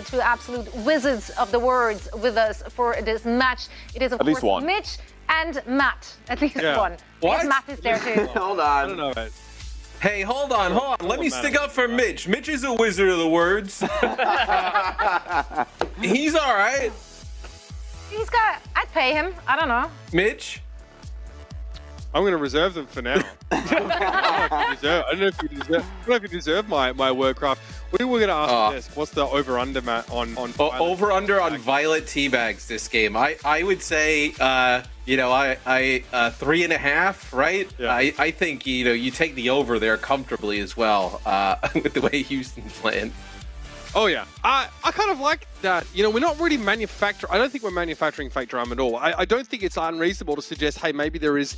two absolute wizards of the words with us for this match. It is, of course, Mitch and Matt. At least one. What? Yes, Matt is there too. Hold on. I don't know, mate. Hey, hold on. Let me stick up for Mitch. Mitch is a wizard of the words. He's all right. I'd pay him. I don't know. Mitch? I'm going to reserve them for now. I don't know if you deserve my Warcraft. We were going to ask this. What's the over-under, Matt, on Over-under on Violet Teabags this game? I would say, 3.5, right? Yeah. I think, you take the over there comfortably as well with the way Houston's playing. Oh, yeah. I kind of like that. We're not really manufacturing. I don't think we're manufacturing fake drama at all. I don't think it's unreasonable to suggest, hey, maybe there is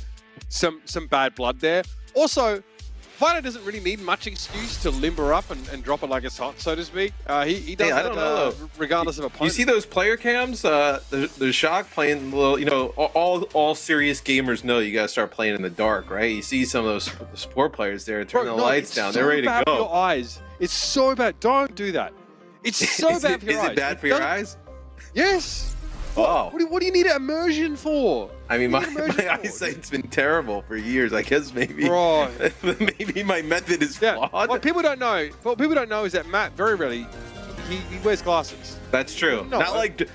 some bad blood there. Also, Vita doesn't really need much excuse to limber up and drop it like it's hot, so to speak. He does that regardless of opponent. You see those player cams? The Shock playing a little, all serious gamers know you got to start playing in the dark, right? You see some of those sport players there, turn the lights down, they're ready to go. It's so bad for your eyes. It's so bad. Don't do that. It's so bad for your eyes. Is it bad for your eyes? Yes. Oh. What do you need immersion for? I mean, my eyesight's been terrible for years. I guess maybe my method is flawed. What people don't know is that Matt very rarely he wears glasses. That's true. No, not like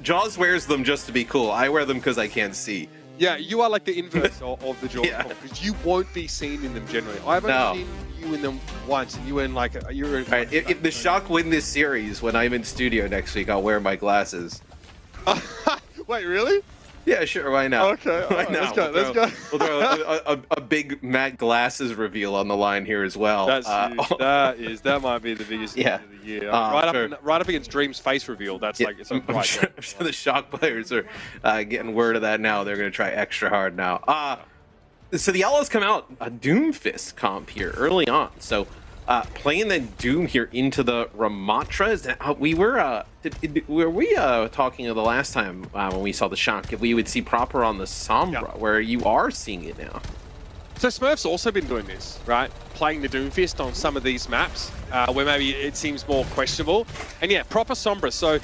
Jaws wears them just to be cool. I wear them because I can't see. Yeah, you are like the inverse of the Jaws because you won't be seen in them generally. I've only seen you in them once, and you in like you're. All right, if the Shock win this series, when I'm in studio next week, I'll wear my glasses. Wait, really? Yeah, sure. Why not? Okay, right, let's go. Let's go. We'll throw a big Matt Glasses reveal on the line here as well. That's huge. That might be the biggest news of the year. Right up against Dream's face reveal. That's like it's I'm sure the Shock players are getting word of that now. They're going to try extra hard now. So the Outlaws come out a Doomfist comp here early on. So playing the Doom here into the Ramatras. Were we talking the last time when we saw the Shock if we would see proper on the Sombra, where you are seeing it now? So Smurf's also been doing this, right? Playing the Doomfist on some of these maps where maybe it seems more questionable. And yeah, proper Sombra. So,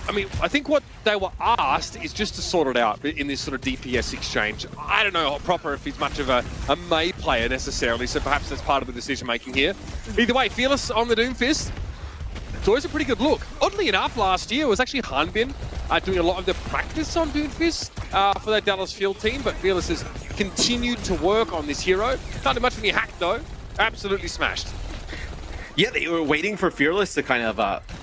I mean, I think what they were asked is just to sort it out in this sort of DPS exchange. I don't know proper if he's much of a May player necessarily, so perhaps that's part of the decision-making here. Either way, Fearless on the Doomfist. It's always a pretty good look. Oddly enough, last year it was actually Hanbin doing a lot of the practice on Doomfist for that Dallas field team, but Fearless has continued to work on this hero. Not much when he hacked though. Absolutely smashed. Yeah, they were waiting for Fearless to kind of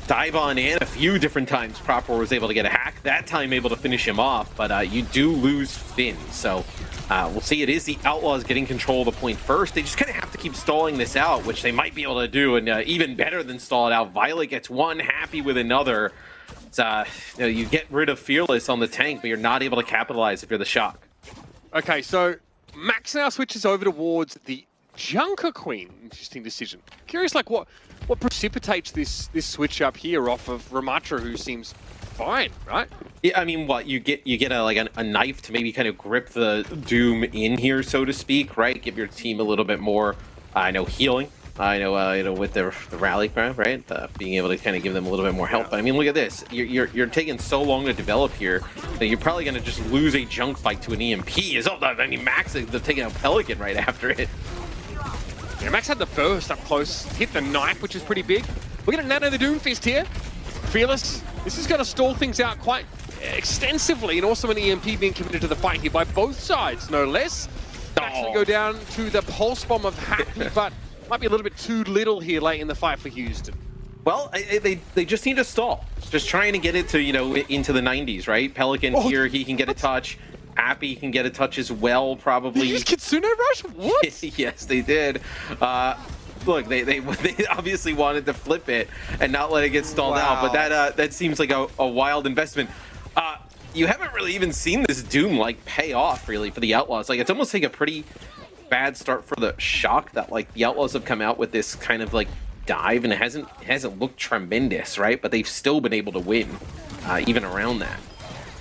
dive on in a few different times. Proper was able to get a hack, that time able to finish him off, but you do lose Finn. So we'll see. It is the Outlaws getting control of the point first. They just kind of have to keep stalling this out, which they might be able to do, and even better than stall it out. Violet gets one, happy with another. You get rid of Fearless on the tank, but you're not able to capitalize if you're the Shock. Okay, so Max now switches over towards the Junker Queen. Interesting decision. Curious, like what precipitates this switch up here off of Ramatra, who seems fine, right? Yeah, I mean, what you get a knife to maybe kind of grip the Doom in here, so to speak, right? Give your team a little bit more, healing. With the rally, right? Being able to kind of give them a little bit more help. But I mean, look at this. You're taking so long to develop here that you're probably going to just lose a junk fight to an EMP. Max is taking a Pelican right after it. Yeah, Max had the burst up close, hit the knife, which is pretty big. We're going to nano the Doomfist here. Fearless, this is going to stall things out quite extensively, and also an EMP being committed to the fight here by both sides, no less. Actually go down to the pulse bomb of Happy, but might be a little bit too little here late in the fight for Houston. Well, they just need to stall. Just trying to get it to, into the 90s, right? Pelican here, he can get a touch. Appy can get a touch as well, probably. Did you use Kitsune Rush? What? Yes, they did. Look, they obviously wanted to flip it and not let it get stalled out, but that seems like a wild investment. You haven't really even seen this Doom pay off really for the Outlaws. It's almost like a pretty bad start for the Shock that the Outlaws have come out with this kind of dive, and it hasn't looked tremendous, right? But they've still been able to win even around that.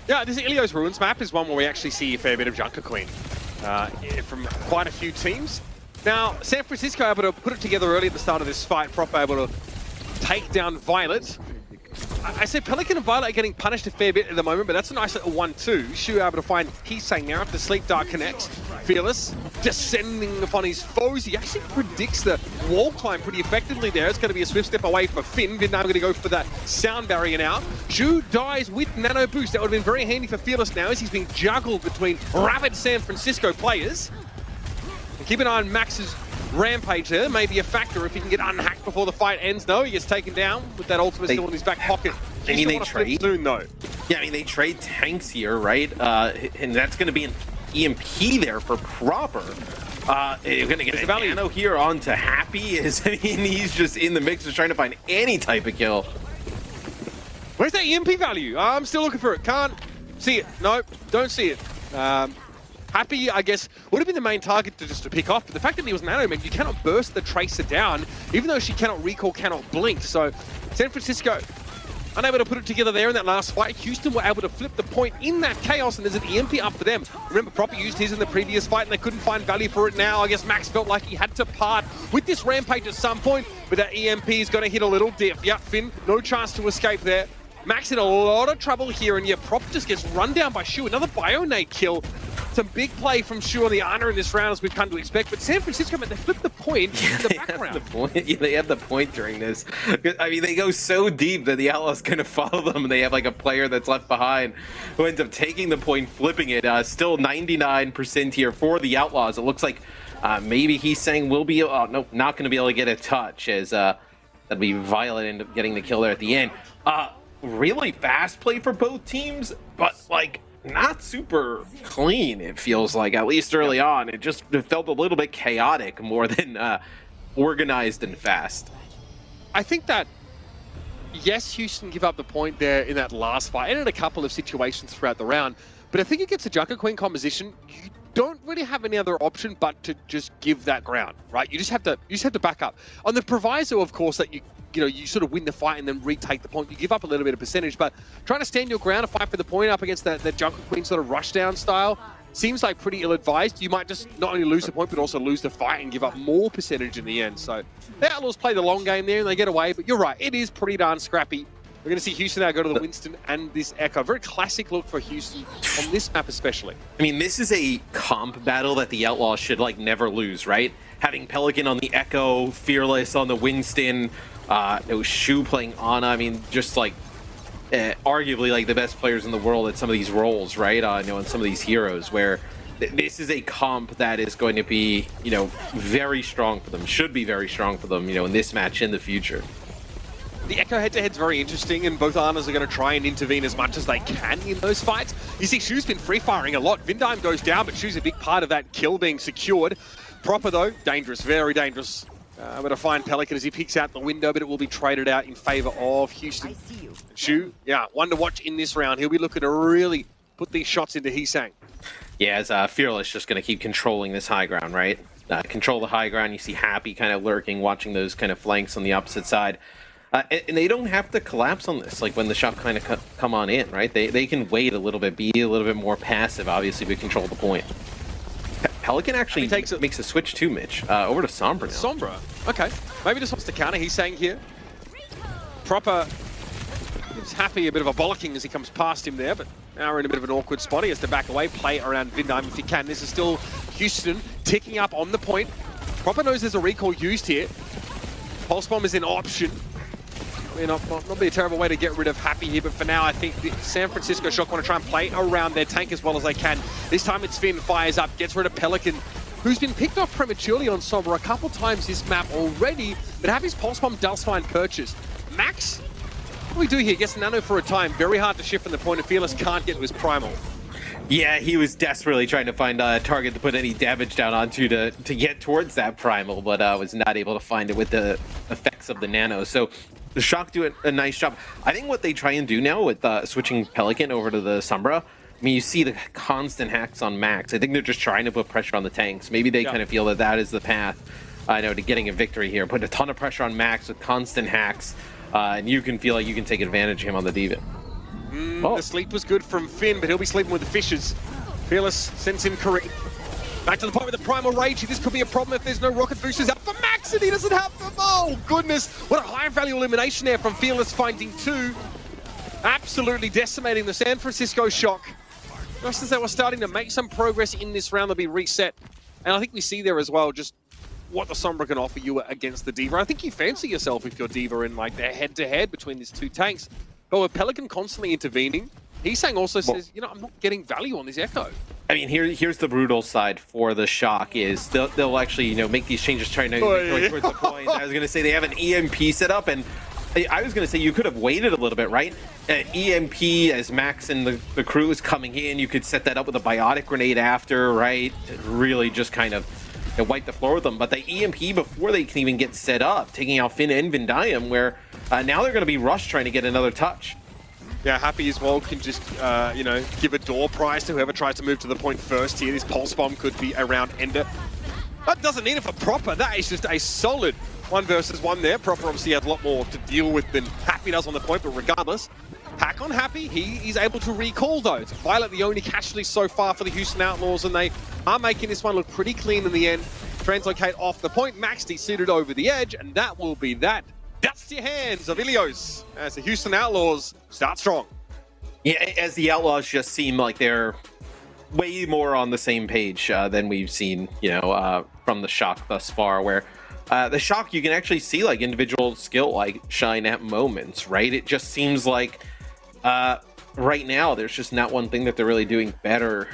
Yeah, this Ilios Ruins map is one where we actually see a fair bit of Junker Queen from quite a few teams. Now, San Francisco able to put it together early at the start of this fight, proper able to take down Violet. I say Pelican and Violet are getting punished a fair bit at the moment, but that's a nice little 1-2. Shu able to find Heesang now after Sleep Dark connects. Fearless descending upon his foes. He actually predicts the wall climb pretty effectively there. It's going to be a swift step away for Finn. Vietnam going to go for that sound barrier now. Shu dies with Nano Boost. That would have been very handy for Fearless now as he's being juggled between rabid San Francisco players. And keep an eye on Max's rampage there. Maybe a factor if he can get unhacked before the fight ends. No, he gets taken down with that ultimate still in his back pocket. I mean, they trade soon though. Yeah, I mean, they trade tanks here, right? And that's going to be an EMP there for Proper. You're going to get a Nano here onto Happy. I mean, he's just in the mix, just trying to find any type of kill. Where's that EMP value? I'm still looking for it. Can't see it. Nope, don't see it. Happy, I guess, would have been the main target to pick off, but the fact that he was Nano Man, you cannot burst the Tracer down, even though she cannot recall, cannot blink. So San Francisco unable to put it together there in that last fight. Houston were able to flip the point in that chaos, and there's an EMP up for them. Remember, Proper used his in the previous fight, and they couldn't find value for it now. I guess Max felt like he had to part with this rampage at some point, but that EMP is going to hit a little diff. Yep, Finn, no chance to escape there. Max in a lot of trouble here, and yeah, Proper just gets run down by Shu. Another Bionade kill. Some big play from Shu on the honor in this round, as we've come to expect. But San Francisco, man, they flipped the point in the background. They have the point during this. I mean, they go so deep that the Outlaws going to follow them. They have like a player that's left behind who ends up taking the point, flipping it. Still 99% here for the Outlaws. It looks like maybe he's saying we'll be, no, not going to be able to get a touch, as that'd be Violet end up getting the kill there at the end. Really fast play for both teams, but like not super clean, it feels like, at least early on. It felt a little bit chaotic more than organized and fast. I think that, yes, Houston give up the point there in that last fight, and in a couple of situations throughout the round, but I think it gets a Junker Queen composition. You don't really have any other option but to just give that ground, right? You just have to back up. On the proviso, of course, that you sort of win the fight and then retake the point. You give up a little bit of percentage, but trying to stand your ground and fight for the point up against that Junker Queen sort of rushdown style seems like pretty ill-advised. You might just not only lose the point, but also lose the fight and give up more percentage in the end. So the Outlaws play the long game there and they get away, but you're right, it is pretty darn scrappy. We're going to see Houston now go to the Winston and this Echo. Very classic look for Houston on this map especially. I mean, this is a comp battle that the Outlaws should like never lose, right? Having Pelican on the Echo, Fearless on the Winston, it was Shu playing Ana. I mean, just like arguably like the best players in the world at some of these roles, right? And some of these heroes, where this is a comp that is going to be, very strong for them. Should be very strong for them, in this match in the future. The Echo head-to-head's very interesting, and both Anas are going to try and intervene as much as they can in those fights. You see, Shu's been free-firing a lot. Vindime goes down, but Shu's a big part of that kill being secured. Proper, though, dangerous, very dangerous. We're going to find Pelican as he peeks out the window, but it will be traded out in favor of Houston. Shu, yeah, one to watch in this round. He'll be looking to really put these shots into Heesang. Yeah, as Fearless just going to keep controlling this high ground, right? Control the high ground. You see Happy kind of lurking, watching those kind of flanks on the opposite side. And they don't have to collapse on this, like when the shot kind of come on in, right? They can wait a little bit, be a little bit more passive, obviously, but control the point. Pelican actually makes a switch too, Mitch. Over to Sombra now. Sombra? Okay. Maybe just wants to counter. He's saying here. Proper gives Happy a bit of a bollocking as he comes past him there, but now we're in a bit of an awkward spot. He has to back away, play around Vindime if he can. This is still Houston ticking up on the point. Proper knows there's a recall used here. Pulse Bomb is an option. I mean, not be a terrible way to get rid of Happy here, but for now, I think the San Francisco Shock want to try and play around their tank as well as they can. This time it's Finn, fires up, gets rid of Pelican, who's been picked off prematurely on Sombra a couple times this map already, but Happy's Pulse Bomb does find purchase. Max, what do we do here? Gets Nano for a time. Very hard to shift from the point of Fearless, can't get to his Primal. Yeah, he was desperately trying to find a target to put any damage down onto to get towards that Primal, but was not able to find it with the effects of the Nano. So the Shock do a nice job. I think what they try and do now with switching Pelican over to the Sombra, I mean, you see the constant hacks on Max. I think they're just trying to put pressure on the tanks. Maybe they kind of feel that is the path, to getting a victory here. Put a ton of pressure on Max with constant hacks, and you can feel like you can take advantage of him on the D.Va. The sleep was good from Finn, but he'll be sleeping with the fishes. Fearless sends him Kareem. Back to the point with the Primal Rage. This could be a problem if there's no rocket boosters out for Max, and he doesn't have them. Oh, goodness. What a high-value elimination there from Fearless, finding two. absolutely decimating the San Francisco Shock. Just as they were starting to make some progress in this round, they'll be reset. And I think we see there as well just what the Sombra can offer you against the D.Va. I think you fancy yourself if you're D.Va in like their head-to-head between these two tanks. But with Pelican constantly intervening, Heesang also says, you know, I'm not getting value on this Echo. I mean, here's the brutal side for the Shock is they'll actually, you know, make these changes trying to make towards the point. I was going to say they have an EMP set up, and I was going to say you could have waited a little bit, right? EMP as Max and the crew is coming in, you could set that up with a biotic grenade after, right? Really just kind of wipe the floor with them. But the EMP before they can even get set up, taking out Finn and Vindium, where now they're going to be rushed trying to get another touch. Yeah, Happy as well can just, you know, give a door prize to whoever tries to move to the point first here. This pulse bomb could be around Ender. That doesn't need it for Proper. That is just a solid 1 versus 1 there. Proper obviously has a lot more to deal with than Happy does on the point, but regardless, hack on Happy. He is able to recall though. It's Violet the only casualty so far for the Houston Outlaws, and they are making this one look pretty clean in the end. Translocate off the point. Max desuited over the edge, and that will be that. Dust your hands of Ilios as the Houston Outlaws start strong. Yeah, as the Outlaws just seem like they're way more on the same page than we've seen, you know, from the Shock thus far, where the Shock, you can actually see like individual skill like shine at moments, right? It just seems like right now there's just not one thing that they're really doing better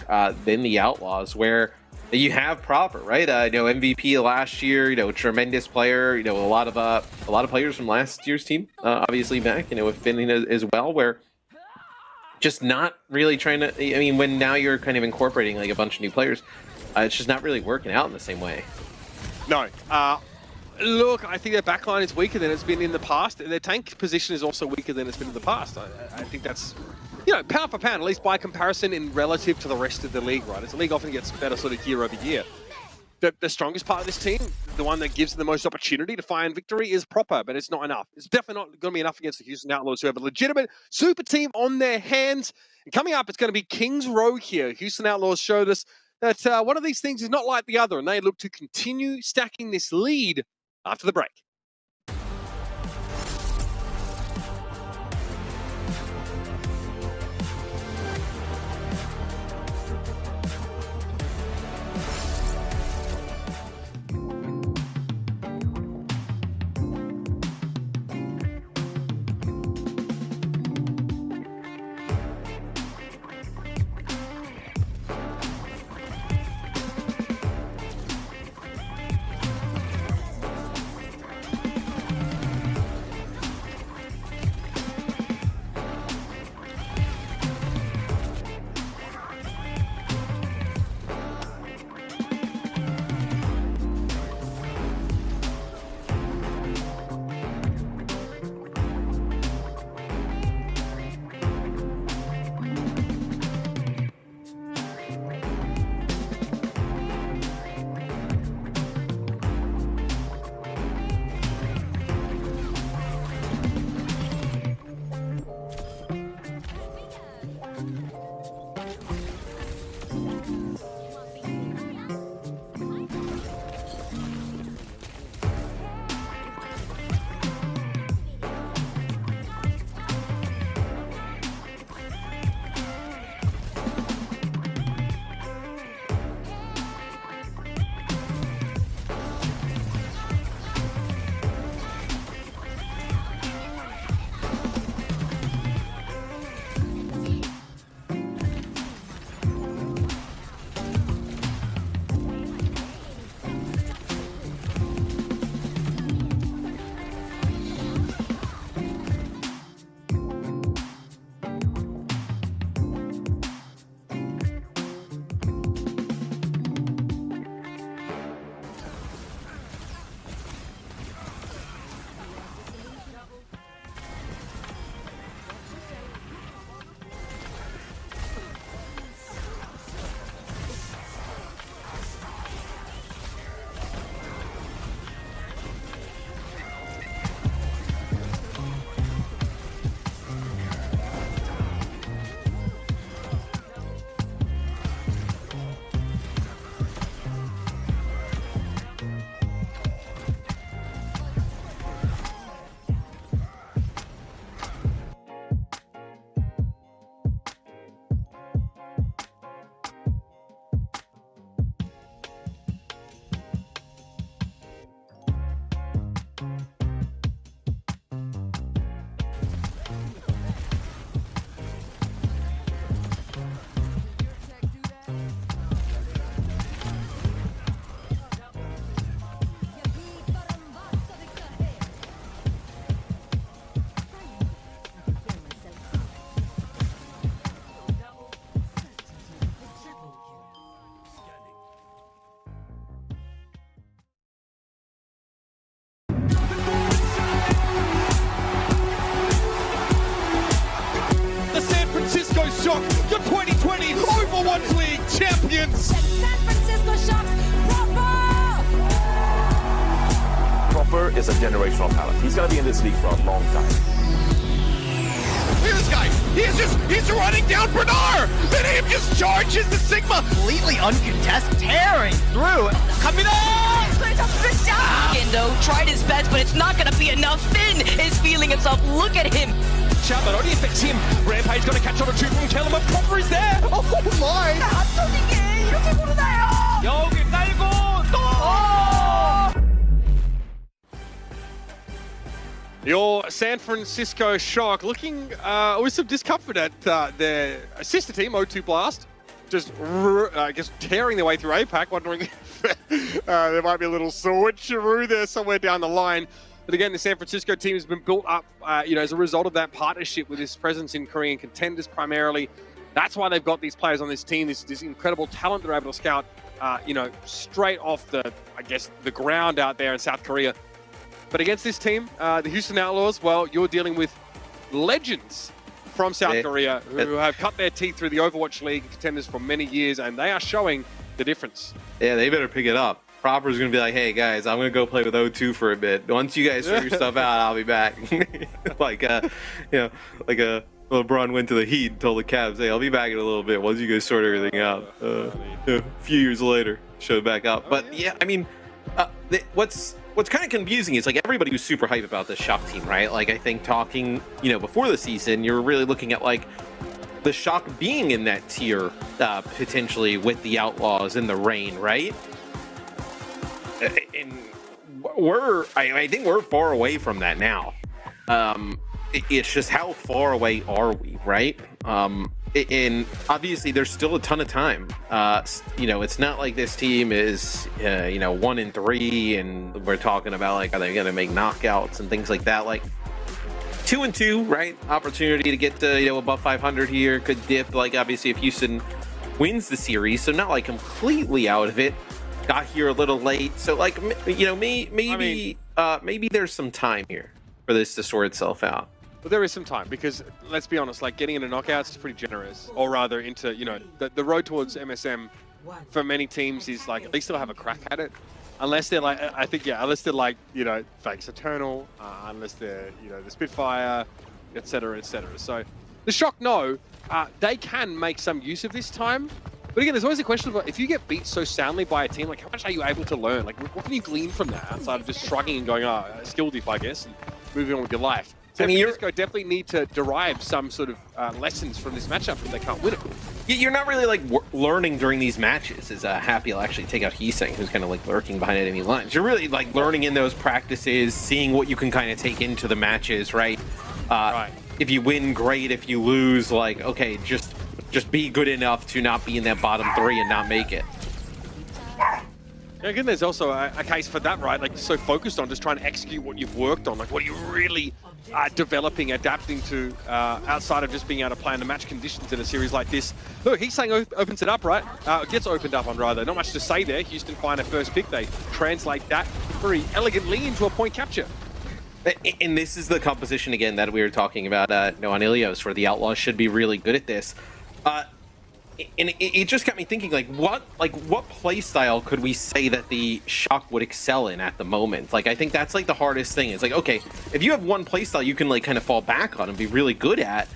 than the Outlaws, where you have Proper, right? You know, MVP last year, you know, tremendous player, you know, a lot of players from last year's team, obviously back, you know, with Finn as well, where just not really trying to, I mean, when now you're kind of incorporating like a bunch of new players, it's just not really working out in the same way. No. Look, I think their backline is weaker than it's been in the past. Their tank position is also weaker than it's been in the past. I think that's, you know, pound for pound, at least by comparison in relative to the rest of the league, right? As the league often gets better sort of year over year. The strongest part of this team, the one that gives them the most opportunity to find victory, is Proper, but it's not enough. It's definitely not going to be enough against the Houston Outlaws, who have a legitimate super team on their hands. And coming up, it's going to be Kings Row here. Houston Outlaws showed us that one of these things is not like the other, and they look to continue stacking this lead after the break. champions. San Francisco Shock, Proper is a generational talent. He's going to be in this league for a long time. Look at this guy. He's running down Bernard. Then he just charges the Sigma. Completely uncontested, tearing through. Coming on. Gendo tried his best, but it's not going to be enough. Finn is feeling himself. Look at him. Shout that only affects him. Rampage going to catch on a two from Kellerman. Proper is there. Oh my. 여기 깔고 또. Your San Francisco Shock looking with some discomfort at their sister team, O2 Blast. Just, I guess, tearing their way through APAC, wondering if there might be a little switcheroo there somewhere down the line. But again, the San Francisco team has been built up, as a result of that partnership with this presence in Korean contenders primarily. That's why they've got these players on this team, this incredible talent they're able to scout, straight off the ground out there in South Korea. But against this team, the Houston Outlaws, well, you're dealing with legends from South Korea who have cut their teeth through the Overwatch League contenders for many years, and they are showing the difference. Yeah, they better pick it up. Proper's going to be like, hey, guys, I'm going to go play with O2 for a bit. Once you guys sort your stuff out, I'll be back. like LeBron went to the Heat and told the Cavs, hey, I'll be back in a little bit once you guys sort everything out. A few years later, showed back up. But, yeah, I mean, what's kind of confusing is like everybody was super hyped about this Shock team, right? Like I think talking, before the season, you're really looking at like the Shock being in that tier potentially with the Outlaws in the Reign, right? And I think we're far away from that now. It's just how far away are we, right? And obviously there's still a ton of time. It's not like this team is 1-3 and we're talking about like, are they going to make knockouts and things like that? Like 2-2, right? Opportunity to get to above 500 here. Could dip, like obviously if Houston wins the series, so not like completely out of it. Got here a little late, so like maybe there's some time here for this to sort itself out. Well, there is some time because let's be honest, like getting into knockouts is pretty generous, or rather into the road towards MSM for many teams is like at least they'll have a crack at it, unless they're like unless they're like Fakes Eternal, unless they're the Spitfire, etc. etc. So the Shock they can make some use of this time. But again, there's always a question of if you get beat so soundly by a team, like how much are you able to learn? Like what can you glean from that outside of just shrugging and going, skill diff, I guess, and moving on with your life? San Francisco definitely need to derive some sort of lessons from this matchup if they can't win it. You're not really like learning during these matches. As Happy will actually take out Heesang, who's kind of like lurking behind enemy lines. You're really like learning in those practices, seeing what you can kind of take into the matches, right? Right. If you win, great. If you lose, like okay, just be good enough to not be in that bottom 3 and not make it. Yeah, again, there's also a case for that, right? Like, so focused on just trying to execute what you've worked on. Like, what are you really developing, adapting to outside of just being able to play under match conditions in a series like this? Look, he's saying opens it up, right? Gets opened up on rather. Not much to say there. Houston find a first pick. They translate that very elegantly into a point capture. And this is the composition, again, that we were talking about on Ilios, where the Outlaws should be really good at this. And it just got me thinking, what play style could we say that the Shock would excel in at the moment? Like, I think that's like the hardest thing. It's like, okay, if you have one play style you can like kind of fall back on and be really good at,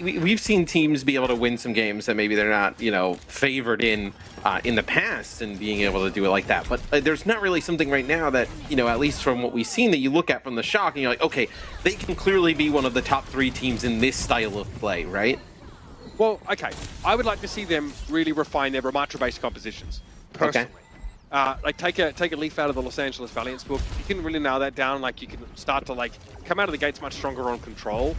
we've seen teams be able to win some games that maybe they're not, favored in the past and being able to do it like that. But there's not really something right now that, at least from what we've seen, that you look at from the Shock and you're like, okay, they can clearly be one of the top 3 teams in this style of play, right? Well, okay. I would like to see them really refine their Ramatra-based compositions, personally. Okay. Like take a leaf out of the Los Angeles Valiant's book. You can really nail that down. Like you can start to like come out of the gates much stronger on control.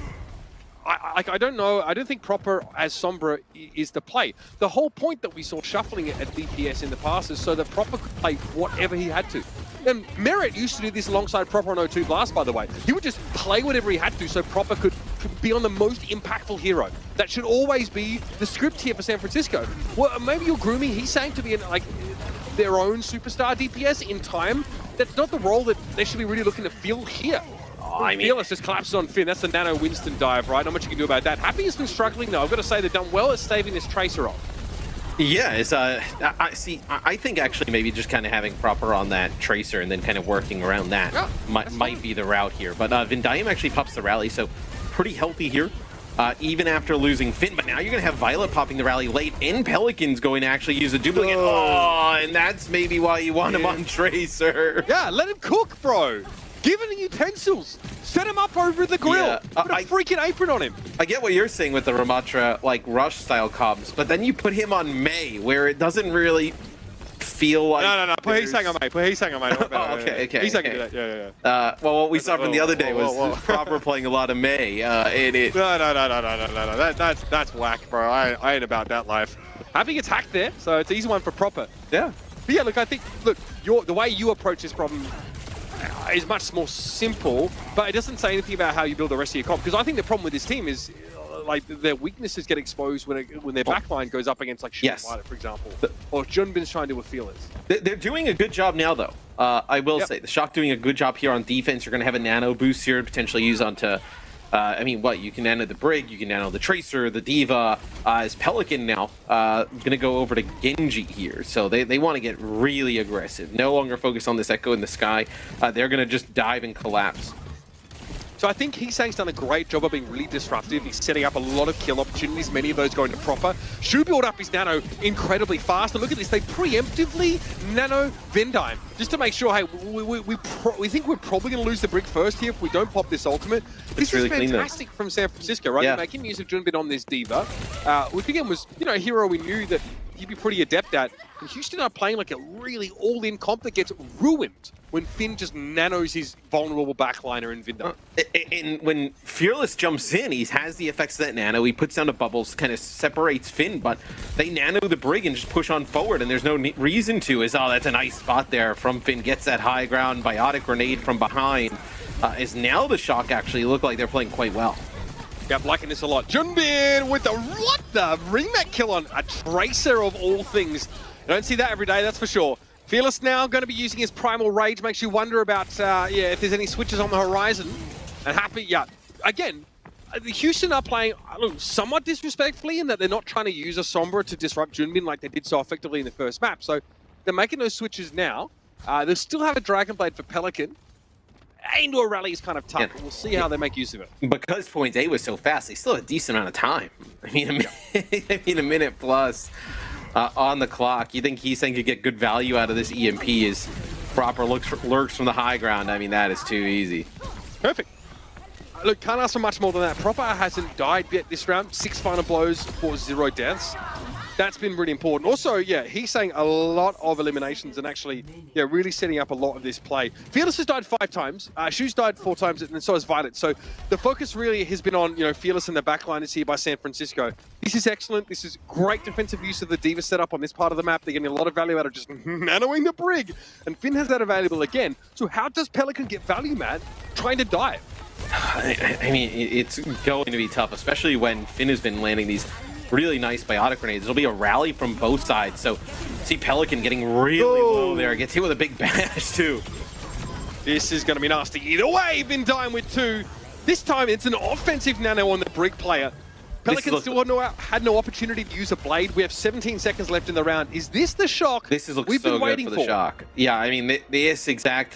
I don't know. I don't think proper as Sombra is the play. The whole point that we saw shuffling it at DPS in the past is so that proper could play whatever he had to. And Merit used to do this alongside proper on O2 Blast, by the way. He would just play whatever he had to so proper could be on the most impactful hero. That should always be the script here for San Francisco. Well, maybe you're grooming Heesang to be like their own superstar DPS in time. That's not the role that they should be really looking to fill here. Fearless just collapses on Finn. That's the Nano Winston dive, right? Not much you can do about that. Happy has been struggling, though. I've got to say they've done well at staving this Tracer off. Yeah, it's I think actually maybe just kind of having proper on that tracer and then kind of working around that might be the route here. But Vindayam actually pops the rally, so pretty healthy here. Even after losing Finn, but now you're going to have Violet popping the rally late, and Pelican's going to actually use a duplicate. Oh, and that's maybe why you want him on Tracer. Yeah, let him cook, bro. Give him the utensils. Set him up over the grill. Yeah, Put a freaking apron on him. I get what you're saying with the Ramatra, like, rush-style comps, but then you put him on Mei, where it doesn't really feel like... No. Put Heesang on Mei. Put Heesang on Mei. Oh, okay. Heesang can do that. Yeah. Well, what we saw from the other day was Proper playing a lot of Mei. No. That's whack, bro. I ain't about that life. Happy gets hacked there, so it's an easy one for Proper. Yeah. But yeah, look, I think, the way you approach this problem is much more simple, but it doesn't say anything about how you build the rest of your comp. Because I think the problem with this team is, like, their weaknesses get exposed when their backline goes up against, like, Violet, for example. Or Junbin's trying to do with Fearless. They're doing a good job now, though. I will say, the Shock doing a good job here on defense. You're going to have a nano boost here to potentially use onto... you can nano the Brig, you can nano the Tracer, the Diva. As Pelican now going to go over to Genji here. So they want to get really aggressive. No longer focus on this Echo in the sky. They're going to just dive and collapse. So I think Heesang's done a great job of being really disruptive. He's setting up a lot of kill opportunities, many of those going to Proper. Shu built up his nano incredibly fast. And look at this, they preemptively nano Vindime. Just to make sure, hey, we think we're probably going to lose the Brig first here if we don't pop this ultimate. This is really fantastic from San Francisco, right? Yeah. Making use of Junbin on this Diva, which again was, a hero we knew that he'd be pretty adept at. And Houston are playing like a really all-in comp that gets ruined when Finn just nanos his vulnerable backliner in Vindime. And when Fearless jumps in, he has the effects of that nano. He puts down the bubbles, kind of separates Finn, but they nano the Brig and just push on forward, and there's no reason to. That's a nice spot there from Finn. Gets that high ground, biotic grenade from behind. Is now the Shock actually look like they're playing quite well. Yeah, I'm liking this a lot. Junbin with the remake kill on a Tracer of all things. You don't see that every day, that's for sure. Fearless now going to be using his Primal Rage. Makes you wonder about, if there's any switches on the horizon. And Happy, again, the Houston are playing somewhat disrespectfully in that they're not trying to use a Sombra to disrupt Junbin like they did so effectively in the first map. So they're making those switches now. They'll still have a Dragon Blade for Pelican. Indoor rally is kind of tough. Yeah. We'll see how they make use of it. Because point A was so fast, they still had a decent amount of time. I mean, a minute plus on the clock. You think Heesang could get good value out of this EMP as Proper lurks from the high ground? I mean, that is too easy. Perfect. Look, can't ask for much more than that. Proper hasn't died yet this round. 6 final blows for 0 deaths. That's been really important. Also, he's saying a lot of eliminations and actually, really setting up a lot of this play. Fearless has died 5 times. Shu's died 4 times, and so has Violet. So the focus really has been on, Fearless and the backline is here by San Francisco. This is excellent. This is great defensive use of the Diva setup on this part of the map. They're getting a lot of value out of just nanoing the Brig. And Finn has that available again. So how does Pelican get value, Matt, trying to dive? I mean, it's going to be tough, especially when Finn has been landing these really nice biotic grenades. It'll be a rally from both sides. So see Pelican getting really low there. Gets hit with a big bash too. This is going to be nasty. Either way, Vindime with 2. This time it's an offensive nano on the Brig player. Pelican still had no opportunity to use a blade. We have 17 seconds left in the round. Is this the Shock we've been waiting for? Shock. Yeah, I mean, this exact,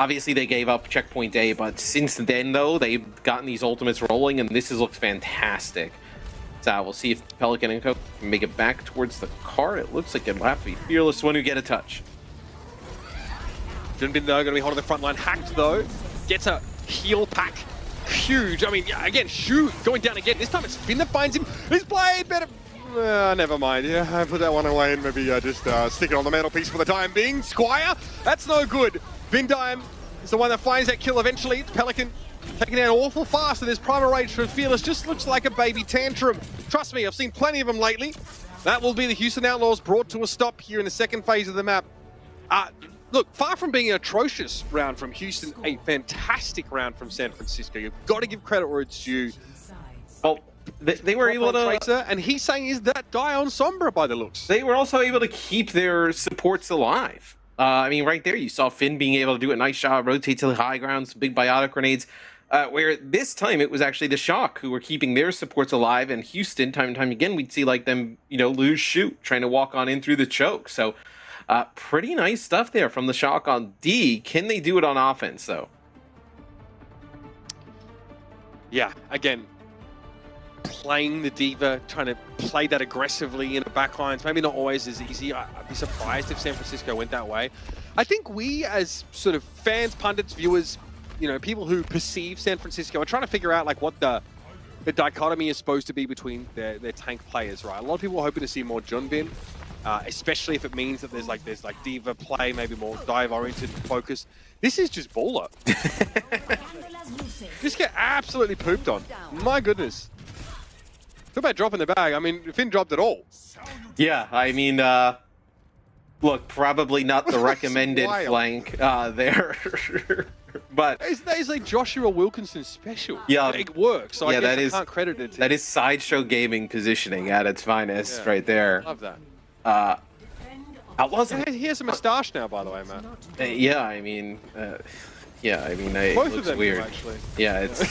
obviously they gave up checkpoint A, but since then though, they've gotten these ultimates rolling and this looks fantastic. So we'll see if Pelican and Co can make it back towards the car. It looks like it'll have to be Fearless one who get a touch. Junbin though, going to be holding the front line. Hacked though, gets a heal pack. Huge. I mean, again, Shu going down again. This time it's Finn that finds him. His blade better. Never mind. Yeah, I put that one away and maybe just stick it on the mantelpiece for the time being. Squire, that's no good. Vindime is the one that finds that kill eventually. It's Pelican taking down awful fast, and this Primal Rage from Fearless just looks like a baby tantrum. Trust me, I've seen plenty of them lately. That will be the Houston Outlaws brought to a stop here in the second phase of the map. Look, far from being an atrocious round from Houston, a fantastic round from San Francisco. You've got to give credit where it's due. Well, they were able to... Tracer, and he's saying is that guy on Sombra by the looks. They were also able to keep their supports alive. I mean, right there, you saw Finn being able to do a nice job, rotate to the high ground, some big biotic grenades. where this time it was actually the Shock who were keeping their supports alive, and Houston, time and time again, we'd see like them, lose shoot, trying to walk on in through the choke. So pretty nice stuff there from the Shock on D. Can they do it on offense, though? Yeah, again, playing the D.Va, trying to play that aggressively in the backlines, maybe not always as easy. I'd be surprised if San Francisco went that way. I think we, as sort of fans, pundits, viewers, people who perceive San Francisco are trying to figure out like what the dichotomy is supposed to be between their tank players, right? A lot of people are hoping to see more Junbin, especially if it means that there's like D.Va play, maybe more dive-oriented focus. This is just baller. Just get absolutely pooped on. My goodness. Feel bad dropping the bag. I mean, Finn dropped it all. Yeah, I mean, look, probably not the recommended flank there. But it's like Joshua Wilkinson special. Yeah, it works. So I guess I can't credit it. That is sideshow gaming positioning at its finest, right there. Love that. Outlaws. He has a moustache now, by the way, Matt. Yeah, I mean, it Both looks of them weird. do, actually. Yeah, it's.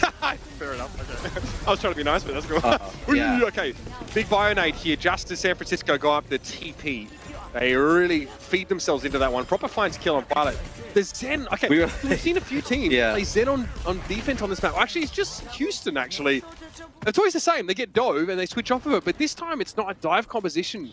Fair enough. Okay. I was trying to be nice, but that's cool. Yeah. Okay, big Bionade here. Just as San Francisco go up the TP, they really feed themselves into that one. Proper finds kill on Violet. The Zen. Okay, we've seen a few teams play Zen on defense on this map. Actually, it's just Houston. Actually, it's always the same. They get dove and they switch off of it, but this time it's not a dive composition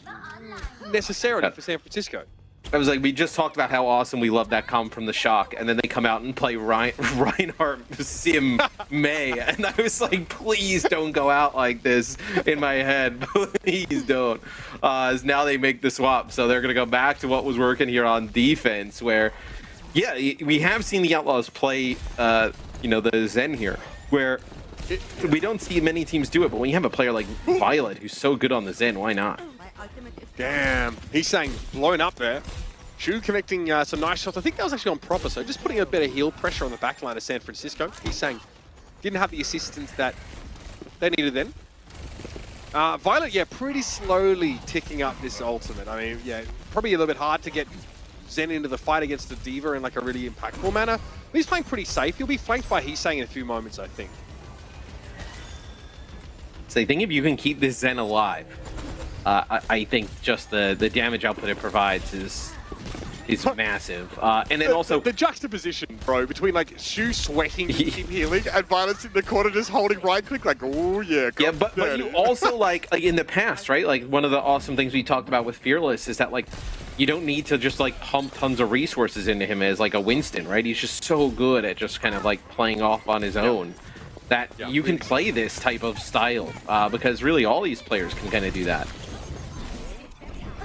necessarily for San Francisco. I was like, we just talked about how awesome we love that comp from the Shock, and then they come out and play Reinhardt Sim May, and I was like, please don't go out like this in my head. Please don't. As now they make the swap, so they're going to go back to what was working here on defense, where, yeah, we have seen the Outlaws play, the Zen here, where we don't see many teams do it, but when you have a player like Violet who's so good on the Zen, why not? Damn, he's saying blown up there. Shu connecting some nice shots. I think that was actually on proper, so just putting a bit of heel pressure on the backline of San Francisco. He's saying didn't have the assistance that they needed then. Violet, yeah, pretty slowly ticking up this ultimate. I mean, yeah, probably a little bit hard to get Zen into the fight against the D.Va in like a really impactful manner. But he's playing pretty safe. He'll be flanked by Heesang in a few moments, I think. So I think if you can keep this Zen alive, I think just the damage output it provides is massive. And then also the juxtaposition, bro, between like Shu sweating, keep healing, and Violet's in the corner just holding right click, like, oh yeah. Yeah, but you also like in the past, right? Like one of the awesome things we talked about with Fearless is that like you don't need to just like pump tons of resources into him as like a Winston, right? He's just so good at just kind of like playing off on his own. That you can play this type of style because really all these players can kind of do that.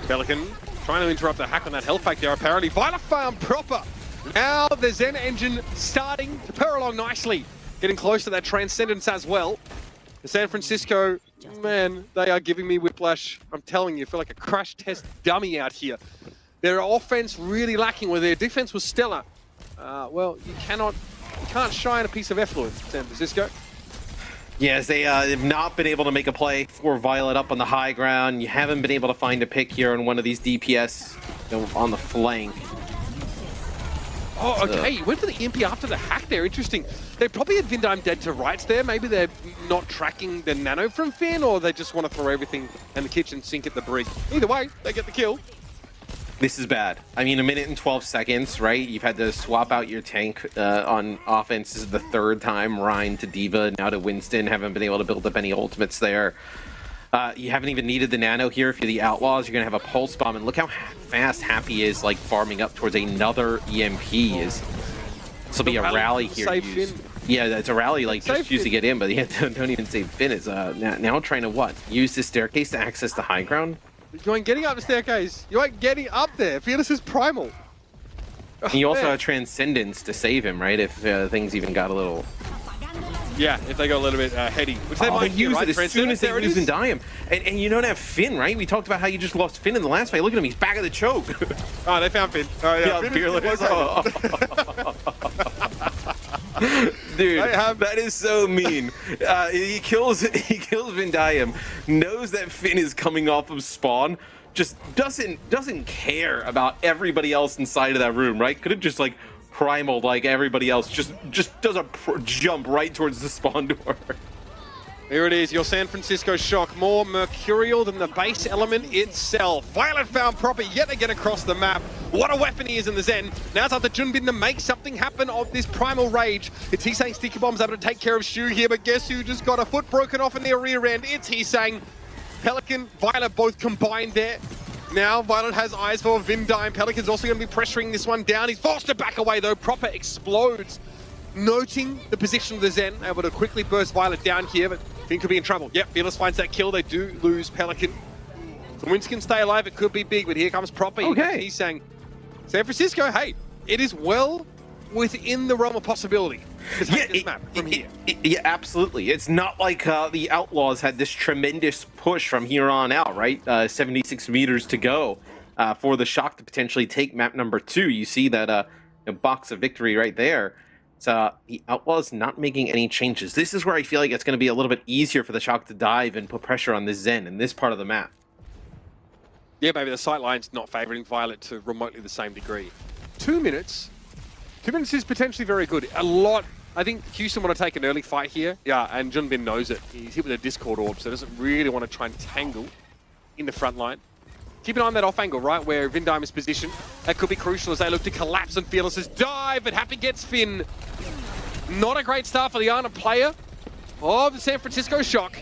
Pelican trying to interrupt the hack on that health pack there, apparently. Violet farm proper. Now the Zen engine starting to purr along nicely. Getting close to that Transcendence as well. The San Francisco, man, they are giving me whiplash. I'm telling you, I feel like a crash test dummy out here. Their offense really lacking where their defense was stellar. Well, you can't shine a piece of effluence, San Francisco. Yes, they have not been able to make a play for Violet up on the high ground. You haven't been able to find a pick here on one of these DPS on the flank. Oh, okay. You went for the EMP after the hack there. Interesting. They probably had Vindime dead to rights there. Maybe they're not tracking the nano from Finn, or they just want to throw everything in the kitchen sink at the brig. Either way, they get the kill. This is bad. I mean, 1 minute and 12 seconds, right? You've had to swap out your tank on offense. This is the third time. Ryan to D.Va, now to Winston. Haven't been able to build up any ultimates there. You haven't even needed the nano here. If you're the Outlaws, you're going to have a pulse bomb. And look how fast Happy is, like, farming up towards another EMP. This will be a rally here. Yeah, it's a rally, like, just used to get in. But yeah, don't even save Finn. It's now trying to what? Use the staircase to access the high ground? You ain't getting up the staircase. You ain't getting up there. Fearless is primal. And you also have Transcendence to save him, right? If things even got a little... Yeah, if they got a little bit heady. Which they might use it as soon as they lose Vindime. And you don't have Finn, right? We talked about how you just lost Finn in the last fight. Look at him. He's back of the choke. Oh, they found Finn. Oh, yeah. Fearless. Dude, that is so mean. He kills Vindime, knows that Finn is coming off of spawn, just doesn't care about everybody else inside of that room, right? Could have just like Primal, like everybody else, just does a jump right towards the spawn door. Here it is, your San Francisco Shock, more mercurial than the base element itself. Violet found Proper yet again across the map. What a weapon he is in the Zen. Now it's up to Junbin to make something happen of this Primal Rage. It's Hee-Sang Sticky Bomb's able to take care of Shu here, but guess who just got a foot broken off in their rear end? It's Hee-Sang. Pelican, Violet both combined there. Now Violet has eyes for Vindime. Pelican's also going to be pressuring this one down. He's forced to back away though. Proper explodes. Noting the position of the Zen, able to quickly burst Violet down here, but Finn could be in trouble. Yep, Fearless finds that kill. They do lose Pelican. The Winds can stay alive. It could be big, but here comes Proper. Okay. He's saying, San Francisco, hey, it is well within the realm of possibility to take this map from here. Yeah, absolutely. It's not like the Outlaws had this tremendous push from here on out, right? 76 meters to go for the Shock to potentially take map number 2. You see that box of victory right there. So the Outlaws not making any changes. This is where I feel like it's going to be a little bit easier for the Shock to dive and put pressure on this Zen in this part of the map. Yeah, maybe the sight line's not favouring Violet to remotely the same degree. 2 minutes. 2 minutes is potentially very good. A lot. I think Houston want to take an early fight here. Yeah, and Junbin knows it. He's hit with a Discord orb, so doesn't really want to try and tangle in the front line. Keep an eye on that off angle, right, where Vindime is positioned. That could be crucial as they look to collapse and Fearless's dive, but Happy gets Finn. Not a great start for the Arna player of the San Francisco Shock.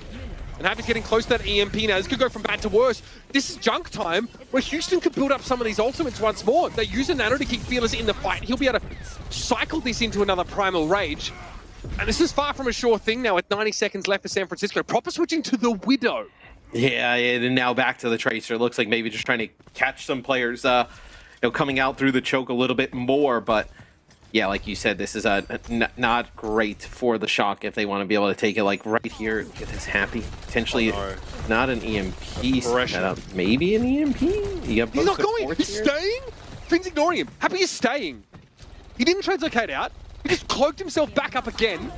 And Happy's getting close to that EMP now. This could go from bad to worse. This is junk time where Houston could build up some of these ultimates once more. They use a Nano to keep Fearless in the fight. He'll be able to cycle this into another Primal Rage. And this is far from a sure thing now with 90 seconds left for San Francisco. Proper switching to the Widow. Yeah, and now back to the Tracer. It looks like maybe just trying to catch some players coming out through the choke a little bit more. But yeah, like you said, this is not great for the Shock if they want to be able to take it like right here. Get this Happy. Potentially not an EMP. Maybe an EMP? He's not going. He's staying? Finn's ignoring him. Happy is staying. He didn't translocate out. He just cloaked himself back up again.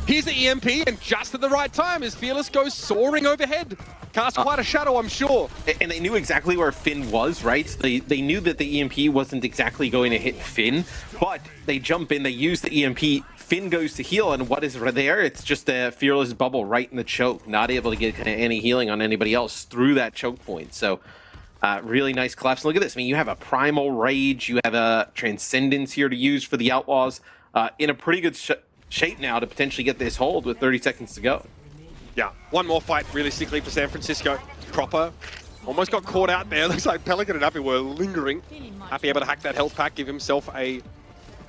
Here's the EMP, and just at the right time as Fearless goes soaring overhead. Cast quite a shadow, I'm sure. And they knew exactly where Finn was, right? They knew that the EMP wasn't exactly going to hit Finn, but they jump in, they use the EMP, Finn goes to heal, and what is there? It's just a Fearless bubble right in the choke, not able to get any healing on anybody else through that choke point. So really nice collapse. Look at this. I mean, you have a Primal Rage, you have a Transcendence here to use for the Outlaws in a pretty good shape now to potentially get this hold with 30 seconds to go. Yeah, one more fight realistically for San Francisco. Proper almost got caught out there. Looks like Pelican and Happy were lingering. Happy able to hack that health pack, give himself a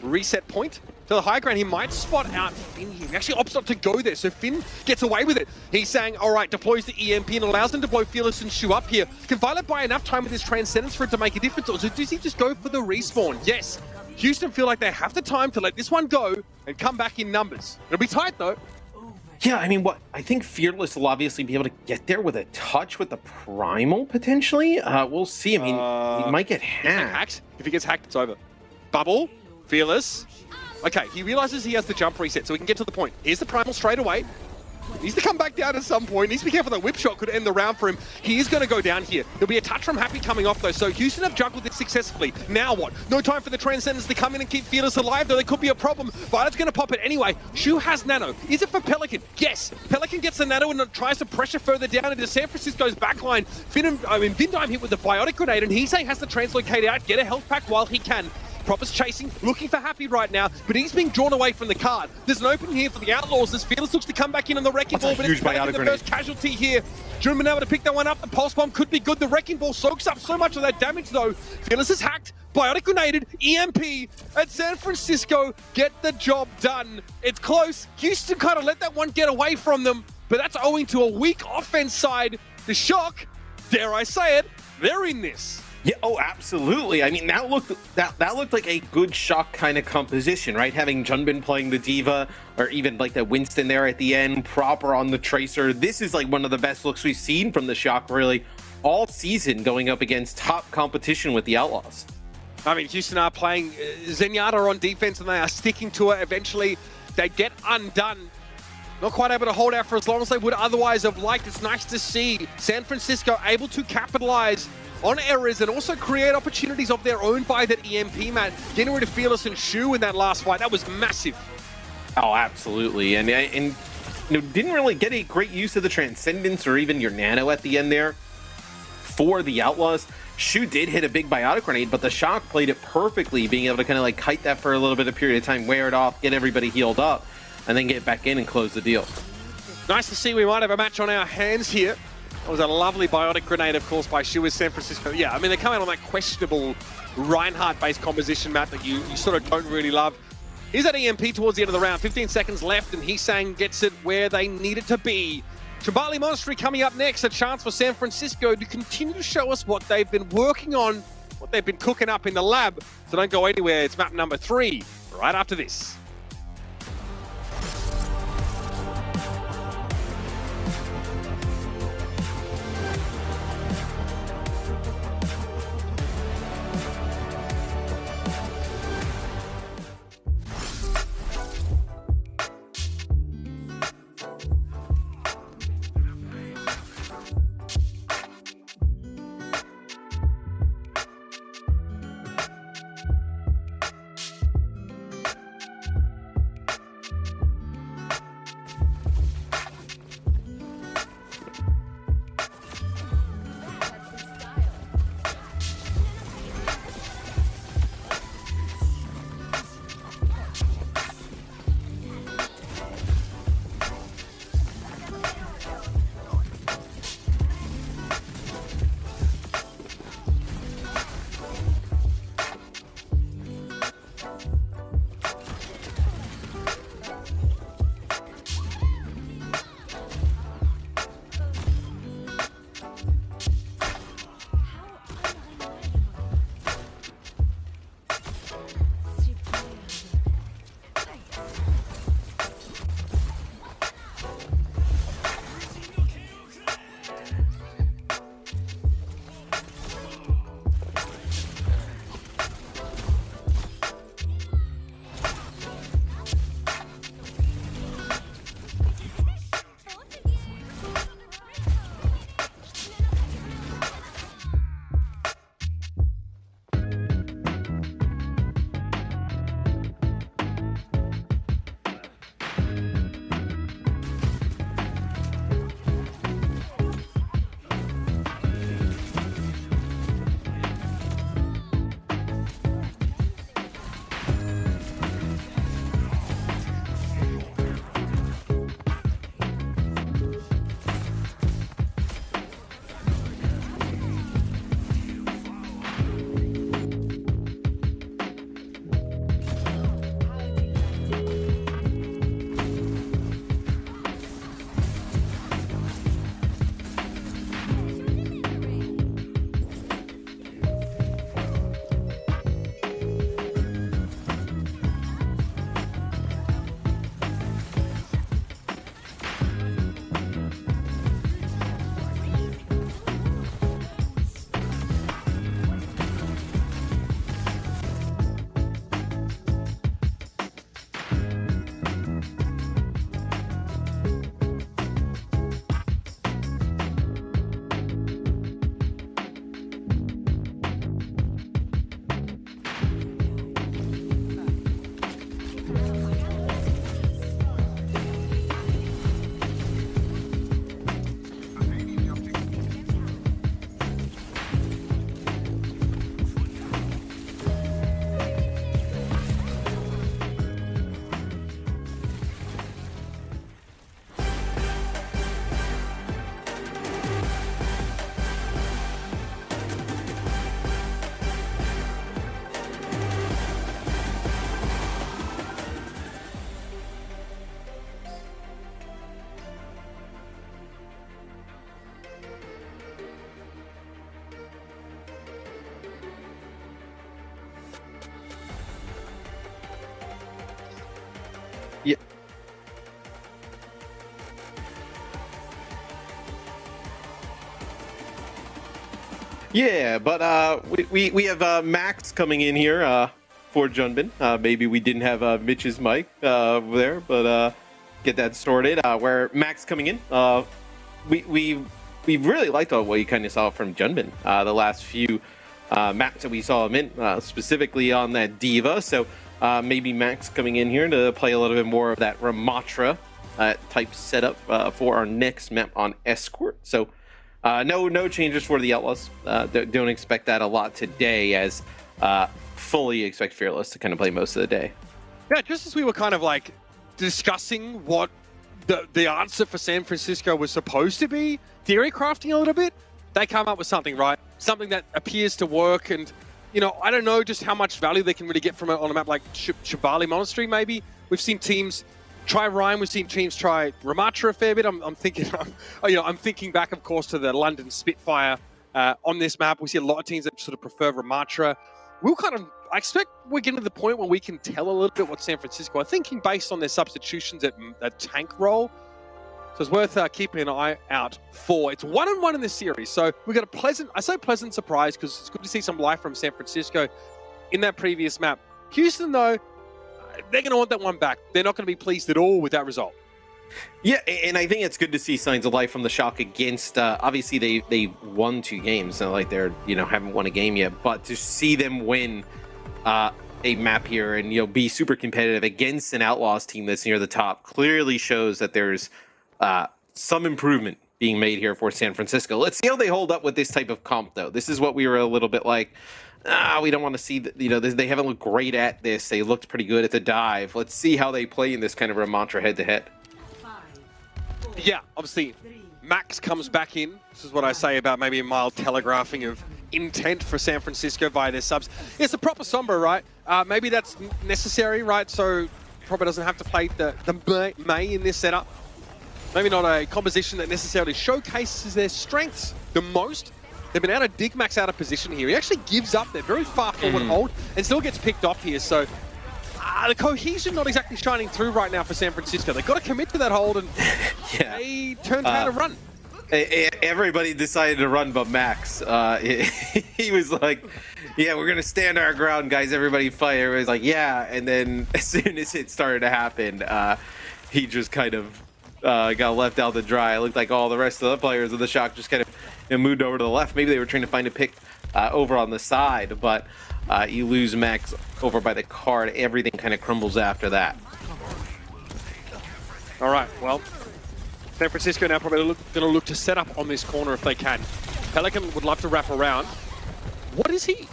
reset point. To the high ground, he might spot out Finn here. He actually opts not to go there, so Finn gets away with it. He's saying, all right, deploys the EMP and allows them to blow Fearless and Shu up here. Can Violet buy enough time with his Transcendence for it to make a difference, or does he just go for the respawn? Yes. Houston feel like they have the time to let this one go and come back in numbers. It'll be tight, though. Yeah, I mean, I think Fearless will obviously be able to get there with a touch with the Primal, potentially. We'll see. I mean, he might get hacked. If he gets hacked, it's over. Bubble, Fearless. Okay, he realizes he has the jump reset, so he can get to the point. Here's the Primal straight away. He needs to come back down at some point. He needs to be careful that whip shot could end the round for him. He is going to go down here. There'll be a touch from Happy coming off, though, so Houston have juggled it successfully. Now what? No time for the Transcendence to come in and keep Fearless alive, though there could be a problem. Violet's going to pop it anyway. Shu has Nano. Is it for Pelican? Yes. Pelican gets the Nano and tries to pressure further down into San Francisco's backline. Vindime hit with the Biotic Grenade, and he's saying has to translocate out, get a health pack while he can. Proper's chasing, looking for Happy right now, but he's being drawn away from the card. There's an opening here for the Outlaws as Fearless looks to come back in on the Wrecking Ball, but it's the first casualty here. Junbin able to pick that one up. The Pulse Bomb could be good. The Wrecking Ball soaks up so much of that damage, though. Fearless is hacked, Biotic Grenaded, EMP, and San Francisco get the job done. It's close. Houston kind of let that one get away from them, but that's owing to a weak offense side. The Shock, dare I say it, they're in this. Yeah, oh, absolutely. I mean, that looked like a good Shock kind of composition, right? Having Junbin playing the Diva, or even like that Winston there at the end, Proper on the Tracer. This is like one of the best looks we've seen from the Shock, really, all season, going up against top competition with the Outlaws. I mean, Houston are playing Zenyatta on defense, and they are sticking to it. Eventually, they get undone not quite able to hold out for as long as they would otherwise have liked. It's nice to see San Francisco able to capitalize on errors and also create opportunities of their own by that EMP, Matt. Getting rid of Fearless and Shu in that last fight, that was massive. Oh, absolutely. And you know, didn't really get a great use of the Transcendence or even your Nano at the end there for the Outlaws. Shu did hit a big Biotic Grenade, but the Shock played it perfectly, being able to kind of like kite that for a little bit of period of time, wear it off, get everybody healed up, and then get back in and close the deal. Nice to see we might have a match on our hands here. That was a lovely Biotic Grenade, of course, by Shu with San Francisco. Yeah, I mean, they come out on that questionable Reinhardt-based composition map that you sort of don't really love. Here's that EMP towards the end of the round. 15 seconds left, and Heesang gets it where they need it to be. Chibali Monastery coming up next. A chance for San Francisco to continue to show us what they've been working on, what they've been cooking up in the lab. So don't go anywhere. It's map number 3 right after this. Yeah, but we have Max coming in here for Junbin. Maybe we didn't have Mitch's mic over there, but get that sorted. Where Max coming in, we really liked what you kind of saw from Junbin the last few maps that we saw him in, specifically on that Diva. So maybe Max coming in here to play a little bit more of that Ramatra type setup for our next map on Escort. So no changes for the Outlaws. Don't expect that a lot today, as fully expect Fearless to kind of play most of the day. Yeah, just as we were kind of like discussing what the answer for San Francisco was supposed to be, theory crafting a little bit, they come up with something, right? Something that appears to work, and I don't know just how much value they can really get from it on a map like Shibali Monastery. Maybe we've seen teams try Rhyme, we've seen teams try Ramatra a fair bit. I'm thinking back, of course, to the London Spitfire on this map. We see a lot of teams that sort of prefer Ramatra. I expect we're getting to the point where we can tell a little bit what San Francisco are thinking based on their substitutions at tank role. So it's worth keeping an eye out for. It's 1-1 in this series, so we got a pleasant surprise, because it's good to see some life from San Francisco in that previous map. Houston, though, they're going to want that one back. They're not going to be pleased at all with that result. Yeah, and I think it's good to see signs of life from the Shock against, obviously they won 2 games, so like they're, haven't won a game yet, but to see them win a map here and, be super competitive against an Outlaws team that's near the top clearly shows that there's some improvement being made here for San Francisco. Let's see how they hold up with this type of comp, though. This is what we were a little bit like, we don't want to see that, they haven't looked great at this. They looked pretty good at the dive. Let's see how they play in this kind of a mantra head-to-head. Yeah, obviously, Max comes back in. This is what I say about maybe a mild telegraphing of intent for San Francisco via their subs. It's a proper Sombra, right? Maybe that's necessary, right? So probably doesn't have to play the May in this setup. Maybe not a composition that necessarily showcases their strengths the most. They've been able to dig Max out of position here. He actually gives up there, very far forward hold, and still gets picked off here. So the cohesion not exactly shining through right now for San Francisco. They've got to commit to that hold, and they turned out to run. Everybody decided to run but Max. He was like, yeah, we're going to stand our ground, guys. Everybody fight. Everybody's like, yeah. And then as soon as it started to happen, he just kind of got left out to dry. It looked like all the rest of the players of the Shock just kind of moved over to the left. Maybe they were trying to find a pick over on the side, but you lose Max over by the card. Everything kind of crumbles after that. All right, well, San Francisco now probably going to look to set up on this corner if they can. Pelican would love to wrap around. What is he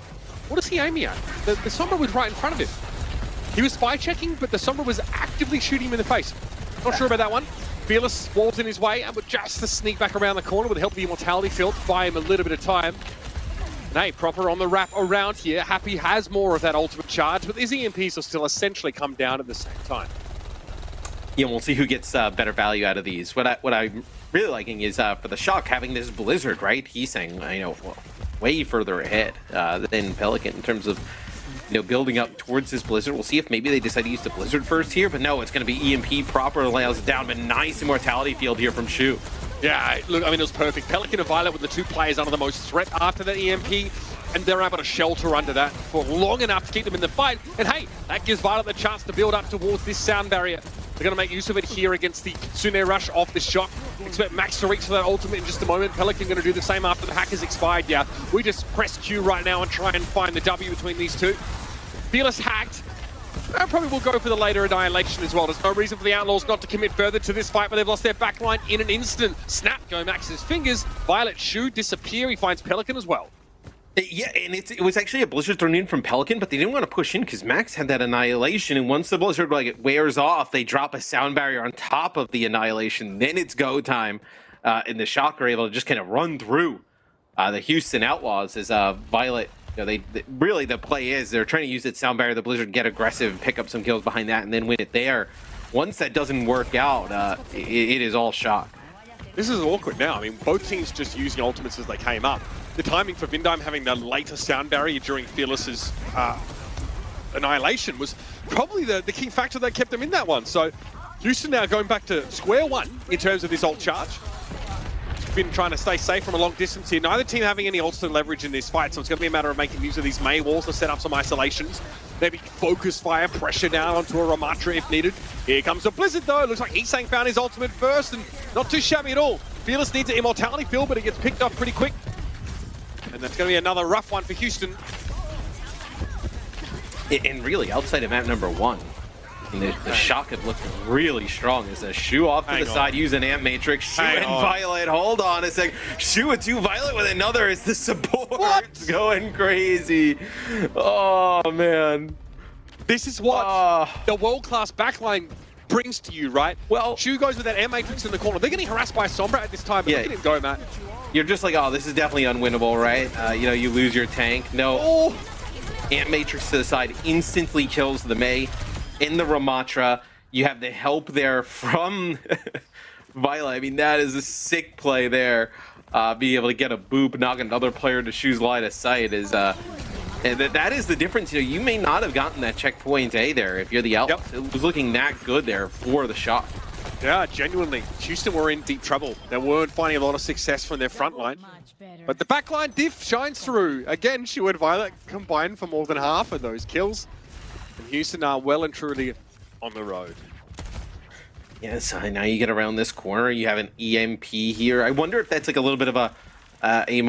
aiming at? The Sombra was right in front of him. He was spy checking, but the Sombra was actively shooting him in the face. Not sure about that one. Fearless walls in his way, and would just to sneak back around the corner with the help of the Immortality Field, buy him a little bit of time. And hey, proper on the wrap around here. Happy has more of that ultimate charge, but these EMPs will still essentially come down at the same time. Yeah, we'll see who gets better value out of these. What I'm really liking is for the Shock having this Blizzard, right? He's saying, way further ahead than Pelican in terms of, building up towards this Blizzard. We'll see if maybe they decide to use the Blizzard first here, but no, it's going to be EMP proper allows it down, but nice Immortality Field here from Shu. Yeah, look, it was perfect. Pelican and Violet with the 2 players under the most threat after that EMP, and they're able to shelter under that for long enough to keep them in the fight. And hey, that gives Violet the chance to build up towards this sound barrier. They're going to make use of it here against the Kitsune Rush off the Shock. Expect Max to reach for that ultimate in just a moment. Pelican going to do the same after the hack has expired. Yeah, we just press Q right now and try and find the W between these two. Fearless hacked. I probably will go for the later Annihilation as well. There's no reason for the Outlaws not to commit further to this fight, but they've lost their backline in an instant. Snap, go Max's fingers. Violet Shu disappear. He finds Pelican as well. Yeah, and it was actually a Blizzard thrown in from Pelican, but they didn't want to push in because Max had that Annihilation, and once the Blizzard wears off, they drop a sound barrier on top of the Annihilation. Then it's go time, and the Shock are able to just kind of run through the Houston Outlaws as Violet. Really the play is they're trying to use that sound barrier, the Blizzard get aggressive, pick up some kills behind that, and then win it there. Once that doesn't work out, it is all Shock. This is awkward now. Both teams just using ultimates as they came up. The timing for Vindime having the later sound barrier during Fearless's Annihilation was probably the key factor that kept them in that one. So Houston now going back to square one in terms of this ult charge. Been trying to stay safe from a long distance here. Neither team having any ultimate leverage in this fight, so it's going to be a matter of making use of these May walls to set up some isolations. maybe focus fire pressure down onto a Ramatra if needed. Here comes a Blizzard though. It looks like Heesang found his ultimate first, and not too shabby at all. Fearless needs an immortality fill, but it gets picked up pretty quick. And that's going to be another rough one for Houston. And really, outside of map number 1, the Shock have looked really strong as a Shu off to the side using Amp Matrix. Shu and Violet, hold on a sec. Shu with 2, Violet with another as the support's going crazy. Oh, man. This is what the world-class backline brings to you, right? Well, Shu goes with that Amp Matrix in the corner. They're getting harassed by Sombra at this time, but look at him go, Matt. You're just like, oh, this is definitely unwinnable, right? You know, you lose your tank. No. Amp Matrix to the side instantly kills the Mei. In the Ramatra, you have the help there from Violet. I mean, that is a sick play there. Being able to get a boop, knock another player to Shu's line of sight is that is the difference. You know, you may not have gotten that checkpoint A there if you're the Outlaws. It was looking that good there for the Shock. Yeah, genuinely. Houston were in deep trouble. They weren't finding a lot of success from their front line. But the backline diff shines through. Again, Shu and Violet combined for more than half of those kills. And Houston are well and truly on the road. Yes, now you get around this corner. You have an EMP here. I wonder if that's like a little bit of a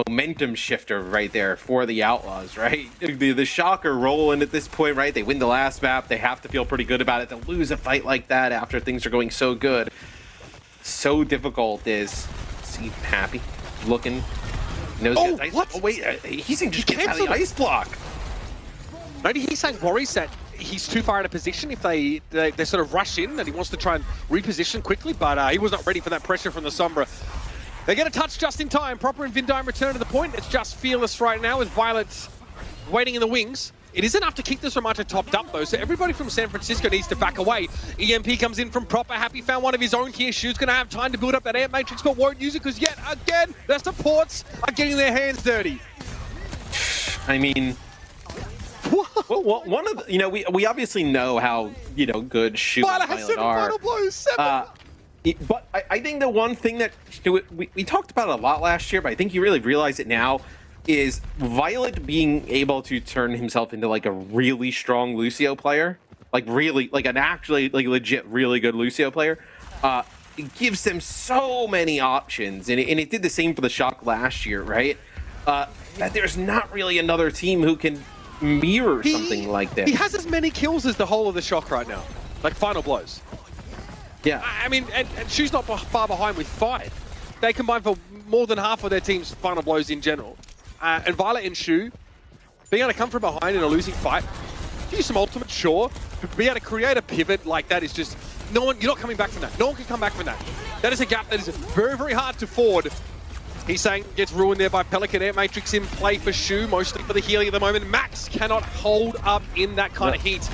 momentum shifter right there for the Outlaws, right? The Shock are rolling at this point, right? They win the last map. They have to feel pretty good about it. To lose a fight like that after things are going so good, so difficult is see happy looking. What? Oh wait, Heesang just gets out of the ice block. Maybe Heesang worries that he's too far out of position if they sort of rush in, and he wants to try and reposition quickly, but he was not ready for that pressure from the Sombra. They get a touch just in time. Proper and Vindime return to the point. It's just Fearless right now with Violet waiting in the wings. It is enough to keep this Ramatra topped up though, so everybody from San Francisco needs to back away. EMP comes in from Proper. Happy found one of his own here. Shu's going to have time to build up that Amp Matrix, but won't use it because yet again, the supports are getting their hands dirty. I mean, well, one of the, you know, we obviously know how, you know, good Shu and Violet are. Final blows, 7. But I think the one thing that we talked about a lot last year, but I think you really realize it now, is Violet being able to turn himself into like a really strong Lucio player, like really, like an actually like legit really good Lucio player. It gives them so many options, and it did the same for the Shock last year, right? That there's not really another team who can mirror something like that. He has as many kills as the whole of the Shock right now, like final blows. Yeah, I mean, and Shu's not far behind with 5. They combine for more than half of their team's final blows in general. And Violet and Shu, being able to come from behind in a losing fight, use some ultimate, sure, but be able to create a pivot like that is just, you're not coming back from that. No one can come back from that. That is a gap that is very, very hard to ford. He's saying gets ruined there by Pelican. Amp Matrix in play for Shu, mostly for the healing at the moment. Max cannot hold up in that kind of heat.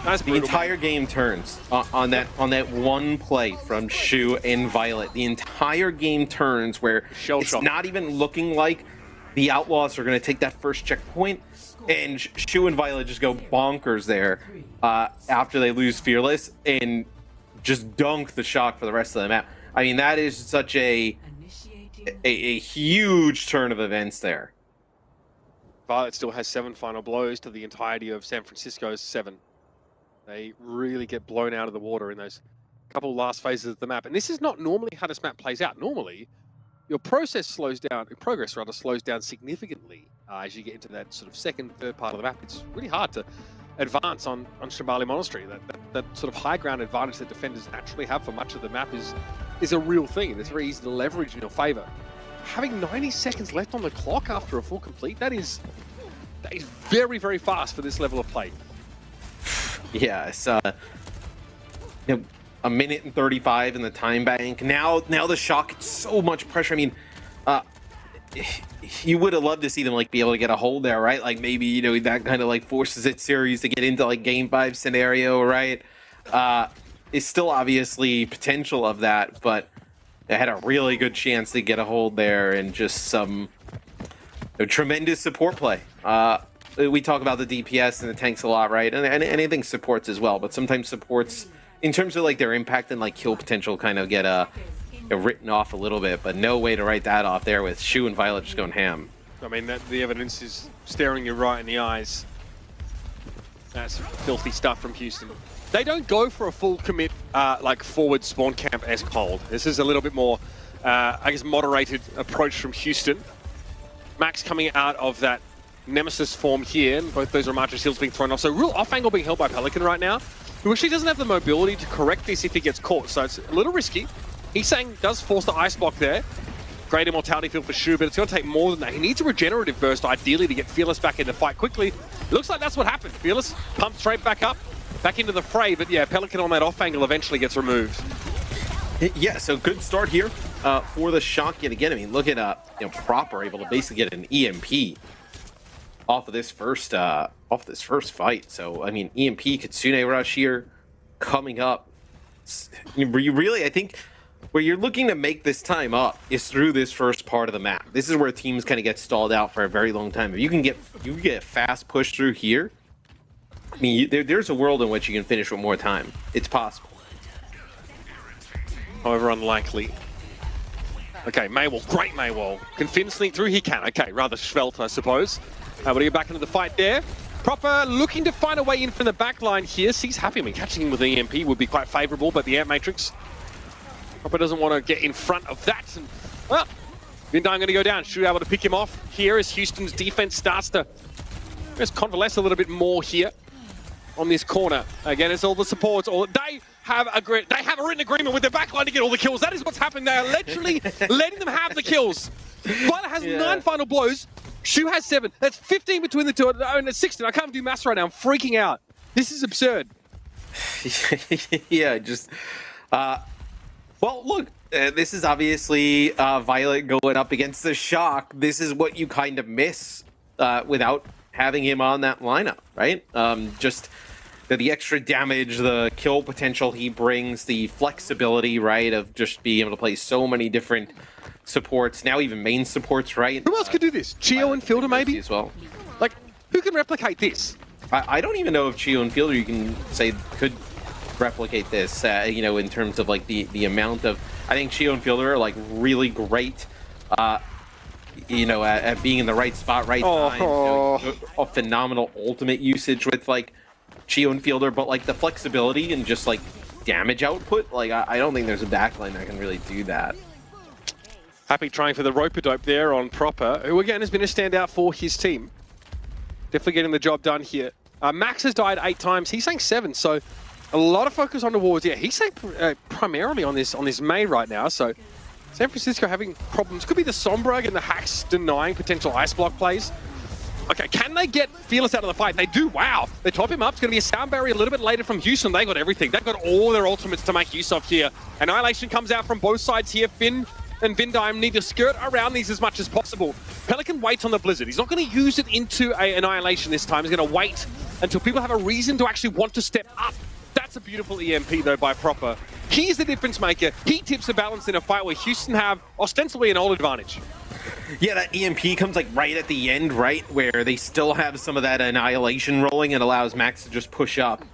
That's the entire game turns on that one play from Shu and Violet. The entire game turns where it's not even looking like the Outlaws are going to take that first checkpoint, and Shu and Violet just go bonkers there after they lose Fearless and just dunk the Shock for the rest of the map. I mean, that is such a huge turn of events there. Violet still has 7 final blows to the entirety of San Francisco's 7. They really get blown out of the water in those couple last phases of the map. And this is not normally how this map plays out. Normally, your progress slows down significantly as you get into that sort of second, third part of the map. It's really hard to advance on Shambali Monastery. That sort of high ground advantage that defenders naturally have for much of the map is a real thing. And it's very easy to leverage in your favor. Having 90 seconds left on the clock after a full complete, that is very, very fast for this level of play. Yeah, it's you know, a minute and 35 in the time bank. Now the Shock, it's so much pressure. I mean, you would have loved to see them like be able to get a hold there, right? Like maybe, you know, that kind of like forces it series to get into like game 5 scenario, right? It's still obviously potential of that, but they had a really good chance to get a hold there, and just some tremendous support play. We talk about the DPS and the tanks a lot, right? And anything supports as well, but sometimes supports, in terms of like their impact and like kill potential, kind of get written off a little bit, but no way to write that off there with Shu and Violet just going ham. I mean, the evidence is staring you right in the eyes. That's filthy stuff from Houston. They don't go for a full commit, like forward spawn camp-esque hold. This is a little bit more, I guess, moderated approach from Houston. Max coming out of that Nemesis form here, and both those Ramacha shields being thrown off. So real off angle being held by Pelican right now, who actually doesn't have the mobility to correct this if he gets caught. So it's a little risky. He's saying does force the ice block there. Great immortality field for Shu, but it's going to take more than that. He needs a regenerative burst, ideally, to get Fearless back in the fight quickly. It looks like that's what happened. Fearless pumped straight back up, back into the fray, but yeah, Pelican on that off angle eventually gets removed. Yeah, so good start here for the Shock yet again. I mean, look at Proper able to basically get an EMP off of this first fight. So I mean, EMP Kitsune Rush here coming up. You really, I think, where you're looking to make this time up is through this first part of the map. This is where teams kind of get stalled out for a very long time. If you can get a fast push through here, I mean, there's a world in which you can finish with more time. It's possible. However, unlikely. Okay, Maywall, great Maywall. Can Finn sneak through? He can. Okay, rather svelte, I suppose. But he get back into the fight there. Proper looking to find a way in from the back line here. He's happy. I mean, catching him with the EMP would be quite favorable, but the Ant Matrix, Proper doesn't want to get in front of that. And, well, Vindime going to go down. Shu able to pick him off here as Houston's defense starts to just convalesce a little bit more here on this corner. Again, it's all the supports. They have a written agreement with their backline to get all the kills. That is what's happened. They are literally letting them have the kills. Violet has 9 final blows. Shu has 7. That's 15 between the two. And it's 16. I can't do maths right now. I'm freaking out. This is absurd. Yeah, just... well, look, this is obviously Violet going up against the Shock. This is what you kind of miss without having him on that lineup, right? Just the extra damage, the kill potential he brings, the flexibility, right, of just being able to play so many different supports, now even main supports, right? Who else could do this? Chio and Fielder, maybe? As well. Like, who can replicate this? I don't even know if Chio and Fielder, you can say, could replicate this, in terms of like the amount of... I think Chio and Fielder are like really great, at being in the right spot, right time. A phenomenal ultimate usage with like Chio and Fielder, but like the flexibility and just like damage output, like I don't think there's a backline that can really do that. Happy trying for the rope-a-dope there on Proper, who again has been a standout for his team. Definitely getting the job done here. Max has died 8 times. He's saying 7, so a lot of focus on the wards. Yeah, he's saying primarily on this May right now. So San Francisco having problems. Could be the Sombra and the Hacks denying potential ice block plays. Okay, can they get Fearless out of the fight? They do. Wow. They top him up. It's going to be a sound barrier a little bit later from Houston. They got everything. They've got all their ultimates to make use of here. Annihilation comes out from both sides here. Finn and Vindime need to skirt around these as much as possible. Pelican waits on the Blizzard. He's not going to use it into an Annihilation this time. He's going to wait until people have a reason to actually want to step up. That's a beautiful EMP, though, by Proper. He's the difference maker. He tips the balance in a fight where Houston have ostensibly an all advantage. Yeah, that EMP comes like right at the end, right? Where they still have some of that Annihilation rolling and allows Max to just push up,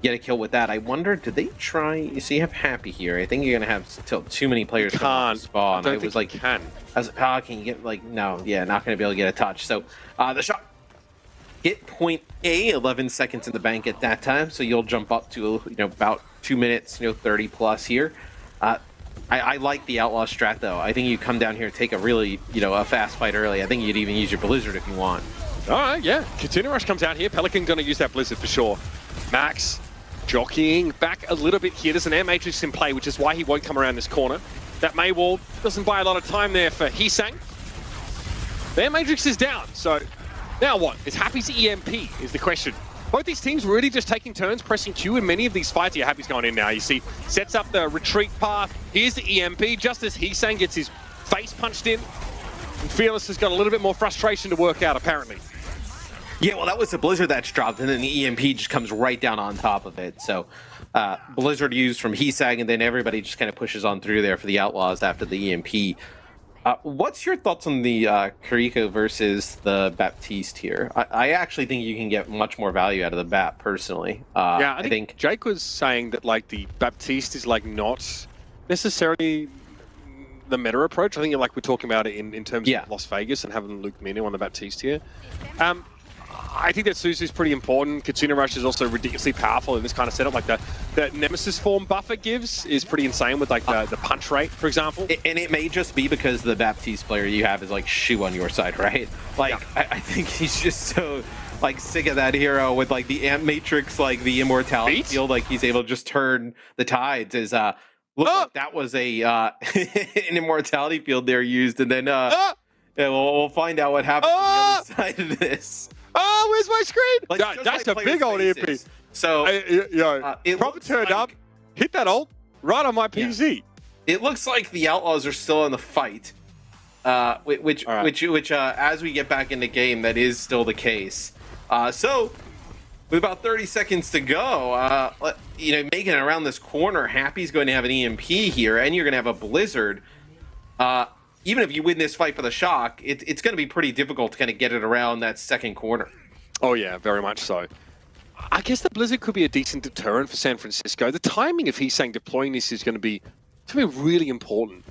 get a kill with that. I wonder, did they try? You see, you have Happy here. I think you're gonna have still too many players can't spawn. I don't think like, you can. Can you get like no? Yeah, not gonna be able to get a touch. So the shot hit point A, 11 seconds in the bank at that time. So you'll jump up to about 2 minutes, 30 plus here. I like the Outlaw strat though. I think you come down here and take a really a fast fight early. I think you'd even use your Blizzard if you want. All right, yeah. Kitsune Rush comes out here. Pelican gonna use that Blizzard for sure. Max jockeying back a little bit here. There's an Air Matrix in play, which is why he won't come around this corner. That Maywall doesn't buy a lot of time there for Hisang. The Air Matrix is down, so now what? Is Happy's EMP is the question. Both these teams really just taking turns pressing Q in many of these fights. Yeah, Happy's going in now. You see, sets up the retreat path. Here's the EMP, just as Hisang gets his face punched in. And Fearless has got a little bit more frustration to work out, apparently. Yeah, well, that was the Blizzard that's dropped, and then the EMP just comes right down on top of it. So Blizzard used from Hisang, and then everybody just kind of pushes on through there for the Outlaws after the EMP. What's your thoughts on the Kiriko versus the Baptiste here? I actually think you can get much more value out of the Bap, personally. Yeah, I think Jake was saying that like the Baptiste is like not necessarily the meta approach. I think like we're talking about it in terms of Las Vegas and having Luke Minu on the Baptiste here. I think that Suzu's pretty important. Katsuna Rush is also ridiculously powerful in this kind of setup. Like the Nemesis form buff it gives is pretty insane with like the punch rate, for example. And it may just be because the Baptiste player you have is like Shu on your side, right? Like, yeah. I think he's just so like sick of that hero with like the Amp Matrix, like the immortality field. Like he's able to just turn the tides. Is like that was a an immortality field there used, and then yeah, we'll find out what happens on the other side of this. Oh, where's my screen? Like, that's a big old EMP. So, it probably turned up, hit that ult right on my PC. Yeah. It looks like the Outlaws are still in the fight, which as we get back in the game, that is still the case. So, with about 30 seconds to go, making it around this corner, Happy's going to have an EMP here, and you're going to have a Blizzard. Even if you win this fight for the Shock, it's going to be pretty difficult to kind of get it around that second corner. Oh, yeah, very much so. I guess the Blizzard could be a decent deterrent for San Francisco. The timing of Heesang deploying this is going to be really important.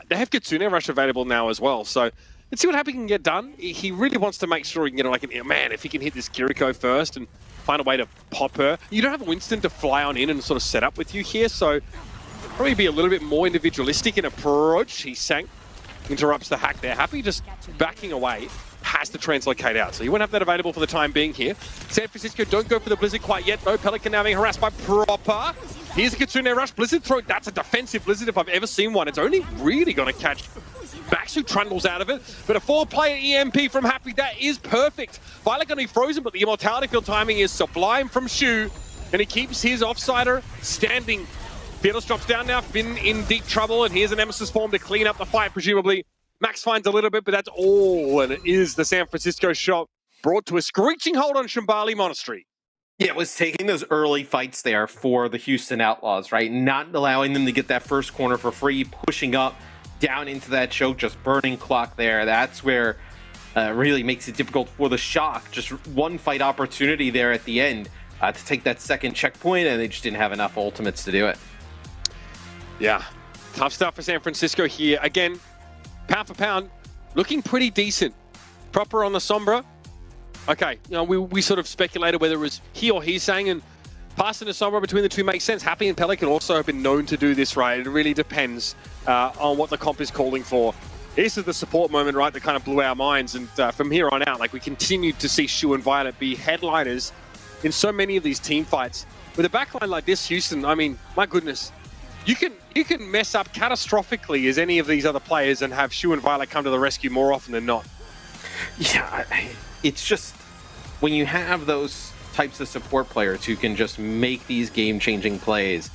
They have Katsuna Rush available now as well, so let's see what Happy can get done. He really wants to make sure he can get like if he can hit this Kiriko first and find a way to pop her. You don't have Winston to fly on in and sort of set up with you here, so probably be a little bit more individualistic in approach. Heesang interrupts the hack there. Happy just backing away, has to translocate out. So you won't have that available for the time being here. San Francisco don't go for the Blizzard quite yet, though. Pelican now being harassed by Proper. Here's a Katsune Rush. Blizzard throw. That's a defensive Blizzard if I've ever seen one. It's only really going to catch Baxu trundles out of it. But a 4-player EMP from Happy, that is perfect. Violet going to be frozen, but the immortality field timing is sublime from Shu. And he keeps his offsider standing. Fearless drops down now, Finn in deep trouble, and here's an Nemesis form to clean up the fight, presumably. Max finds a little bit, but that's all, and it is the San Francisco shot brought to a screeching halt on Shambali Monastery. Yeah, it was taking those early fights there for the Houston Outlaws, right? Not allowing them to get that first corner for free, pushing up, down into that choke, just burning clock there. That's where really makes it difficult for the Shock. Just one fight opportunity there at the end to take that second checkpoint, and they just didn't have enough ultimates to do it. Yeah, tough stuff for San Francisco here. Again, pound for pound, looking pretty decent. Proper on the Sombra. Okay, we sort of speculated whether it was he or Heesang, and passing the Sombra between the two makes sense. Happy and Pelican also have been known to do this, right? It really depends on what the comp is calling for. This is the support moment, right, that kind of blew our minds. And from here on out, like, we continued to see Shu and Violet be headliners in so many of these team fights. With a backline like this, Houston, I mean, my goodness. You can mess up catastrophically as any of these other players and have Shu and Violet come to the rescue more often than not. Yeah, it's just when you have those types of support players who can just make these game-changing plays,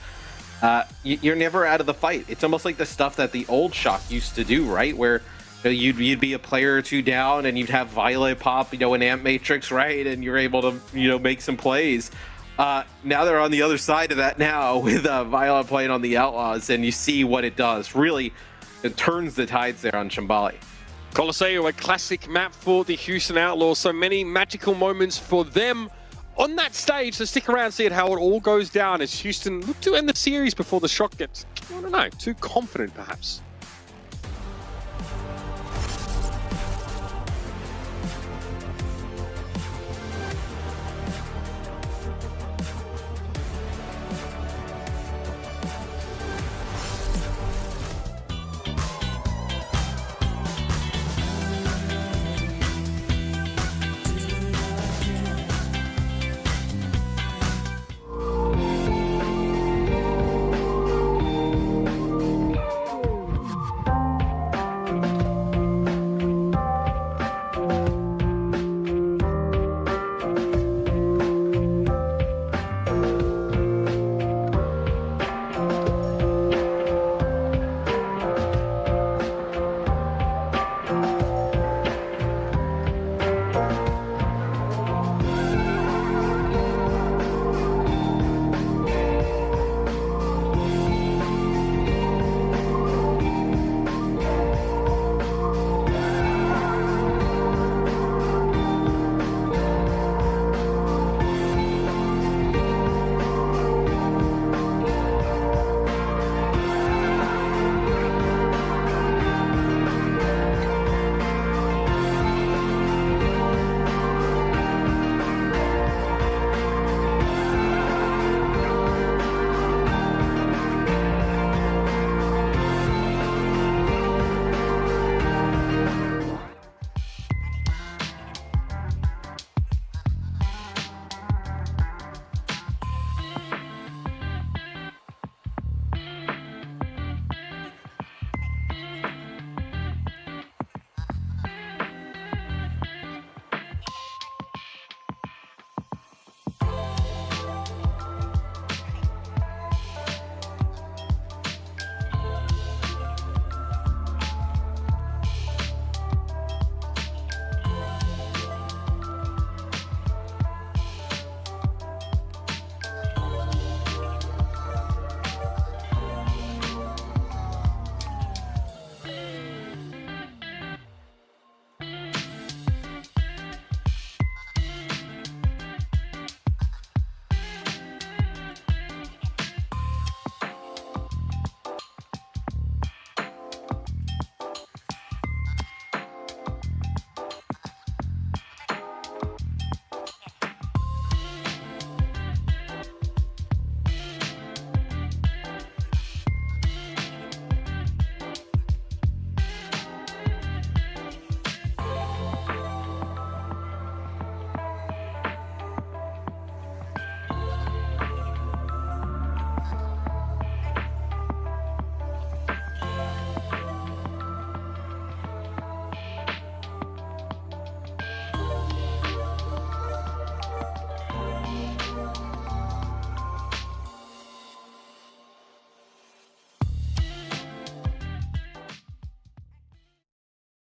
you're never out of the fight. It's almost like the stuff that the old Shock used to do, right? Where you'd be a player or two down and you'd have Violet pop, an Amp Matrix, right? And you're able to, make some plays. Now they're on the other side of that now with Violet playing on the Outlaws, and you see what it does. Really, it turns the tides there on Shambali. Colosseo, a classic map for the Houston Outlaws. So many magical moments for them on that stage. So stick around, see how it all goes down as Houston look to end the series before the Shock gets, I don't know, too confident perhaps.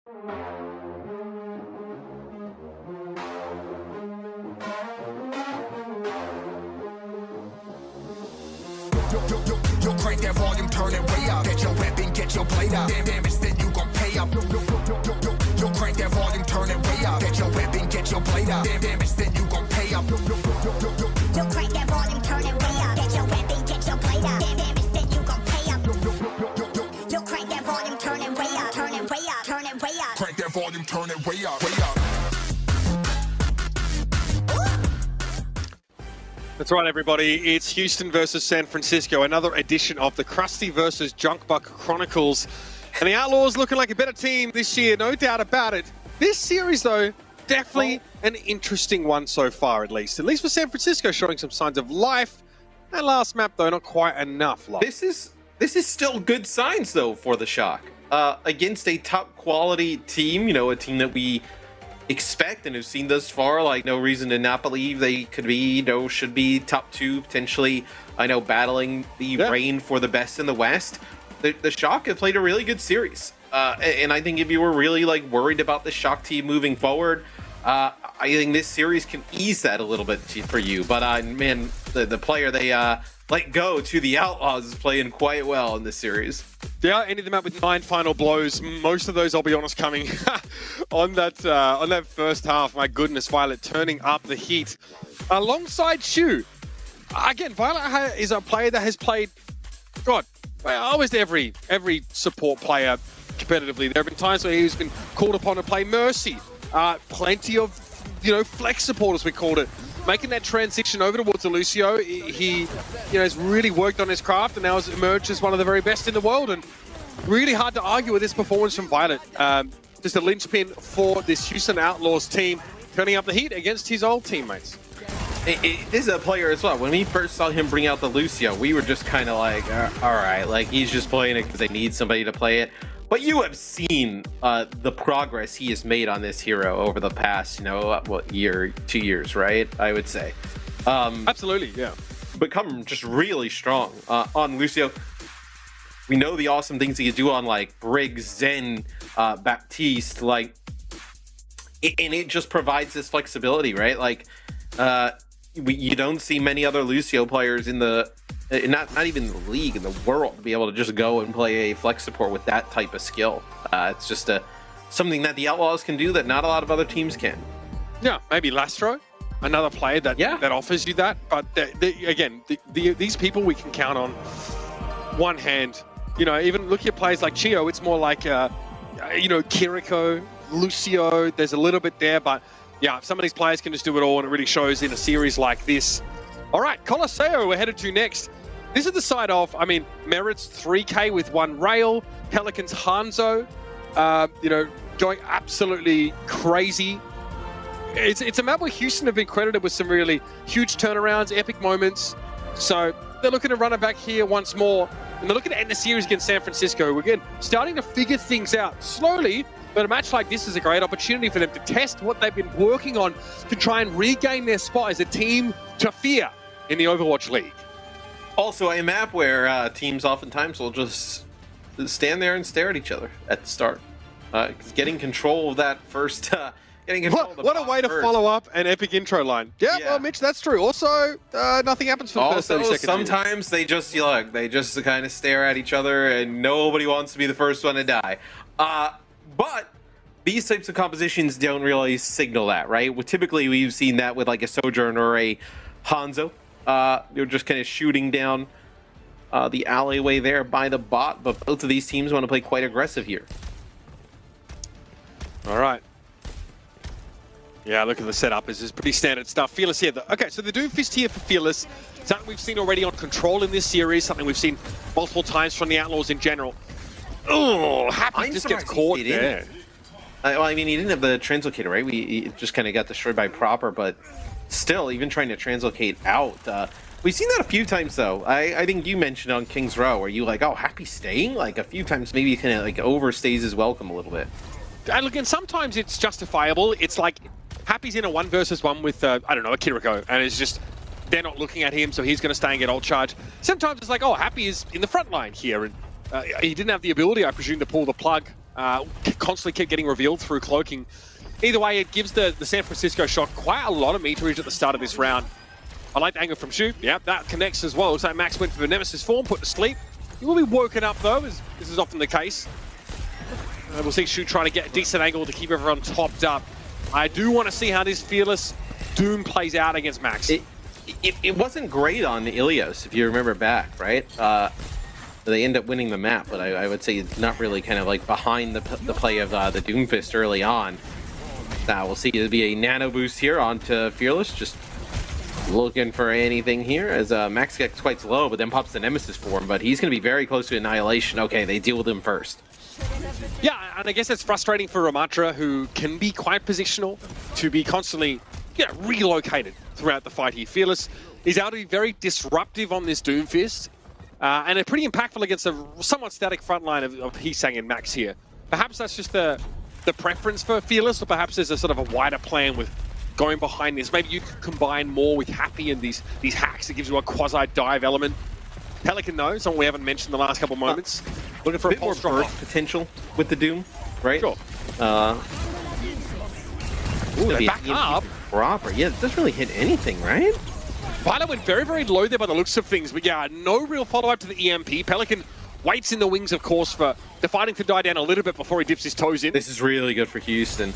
Yo, crank that volume, turn it way up. Get your weapon, get your blade out. Damage, then you gon' pay up. Yo, crank that volume, turn it way up. Get your weapon, get your blade out. Damage, then you gon' pay up. Yo, crank that volume, turn it way up. Get your weapon, get your blade out. Damage, then you gon' pay up. Yo, crank that volume, turn it way up. Turn it way up. Turn it way up. Crank that volume, turn it way up. Way up. That's right, everybody. It's Houston versus San Francisco, another edition of the Krusty versus Junkbuck Chronicles. And the Outlaws looking like a better team this year, no doubt about it. This series, though, definitely an interesting one so far, at least. At least for San Francisco, showing some signs of life. That last map, though, not quite enough life. This is still good signs, though, for the Shock. Against a top-quality team, you know, a team that we expect and have seen thus far, like, no reason to not believe they could be, you know, should be top 2, potentially, I know, battling the reign for the best in the West. The Shock have played a really good series. And I think if you were really, like, worried about the Shock team moving forward, I think this series can ease that a little bit for you. But, man, the player they let go to the Outlaws is playing quite well in this series. Yeah, ended them up with 9 final blows. Most of those, I'll be honest, coming on that first half. My goodness, Violet turning up the heat alongside Shu. Again, Violet is a player that has played, almost every support player competitively. There have been times where he's been called upon to play Mercy. Plenty of, flex support, as we called it. Making that transition over towards Lucio, he has really worked on his craft and now has emerged as one of the very best in the world. And really hard to argue with this performance from Violet. Just a linchpin for this Houston Outlaws team, turning up the heat against his old teammates. This is a player as well. When we first saw him bring out the Lucio, we were just kind of like, all right, like he's just playing it because they need somebody to play it. But you have seen the progress he has made on this hero over the past, year, 2 years, right? I would say. Absolutely, yeah. Become just really strong on Lucio. We know the awesome things he can do on like Briggs, Zen, Baptiste, like, and it just provides this flexibility, right? Like, you don't see many other Lucio players in the. Not even in the league, in the world, to be able to just go and play a flex support with that type of skill. It's just something that the Outlaws can do that not a lot of other teams can. Yeah, maybe Lastro, another player that offers you that. But these people we can count on one hand. Even look at players like Chio, it's more like, Kiriko, Lucio, there's a little bit there. But yeah, some of these players can just do it all, and it really shows in a series like this. All right, Colosseo we're headed to next. This is the side of, Merit's 3K with 1 rail, Pelicans Hanzo, going absolutely crazy. It's a map where Houston have been credited with some really huge turnarounds, epic moments. So they're looking to run it back here once more. And they're looking to end the series against San Francisco. We're again starting to figure things out slowly, but a match like this is a great opportunity for them to test what they've been working on to try and regain their spot as a team to fear in the Overwatch League. Also a map where teams oftentimes will just stand there and stare at each other at the start. Getting control of that first... What a way to follow up an epic intro line. Yeah, well, Mitch, that's true. Also, nothing happens for the first 30 seconds. Sometimes they just, they just kind of stare at each other and nobody wants to be the first one to die. But these types of compositions don't really signal that, right? Well, typically, we've seen that with like a Sojourner or a Hanzo. They're just kind of shooting down the alleyway there by the bot, but both of these teams want to play quite aggressive here. All right. Yeah, look at the setup. This is pretty standard stuff. Fearless here. Okay, so the Doomfist here for Fearless. Something we've seen already on Control in this series. Something we've seen multiple times from the Outlaws in general. Oh, Happy just gets caught there. He didn't have the translocator, right? He just kind of got destroyed by Proper, but still, even trying to translocate out. We've seen that a few times, though. I think you mentioned on King's Row, where you like, oh, Happy staying? Like, a few times maybe kind of like overstays his welcome a little bit. And look, and sometimes it's justifiable. It's like Happy's in a 1 versus 1 with, a Kiriko, and it's just, they're not looking at him, so he's going to stay and get ult charge. Sometimes it's like, oh, Happy is in the front line here, and he didn't have the ability, I presume, to pull the plug constantly kept getting revealed through cloaking. Either way, it gives the San Francisco Shock quite a lot of meterage at the start of this round. I like the angle from Shu. Yeah, that connects as well. Looks like Max went for the Nemesis form, put to sleep. He will be woken up though, as this is often the case. We'll see Shu trying to get a decent angle to keep everyone topped up. I do want to see how this Fearless Doom plays out against Max. It wasn't great on Ilios, if you remember back, right? They end up winning the map, but I would say it's not really kind of like behind the play of the Doomfist early on. Now we'll see. It'll be a nano boost here onto Fearless, just looking for anything here as Max gets quite slow, but then pops the Nemesis form, but he's going to be very close to Annihilation. Okay, they deal with him first. Yeah, and I guess it's frustrating for Ramatra, who can be quite positional, to be constantly relocated throughout the fight here. Fearless is able to be very disruptive on this Doomfist, and they're pretty impactful against a somewhat static front line of Heesang and Max here. Perhaps that's just the preference for Fearless, or perhaps there's a sort of a wider plan with going behind this. Maybe you could combine more with Happy and these hacks that gives you a quasi-dive element. Pelican knows, something we haven't mentioned the last couple moments. Looking for a more burst potential with the Doom, right? Sure. Ooh, they back up. Proper. Yeah, it doesn't really hit anything, right? Violet went very, very low there by the looks of things, but yeah, no real follow-up to the EMP. Pelican waits in the wings, of course, for the fighting to die down a little bit before he dips his toes in. This is really good for Houston.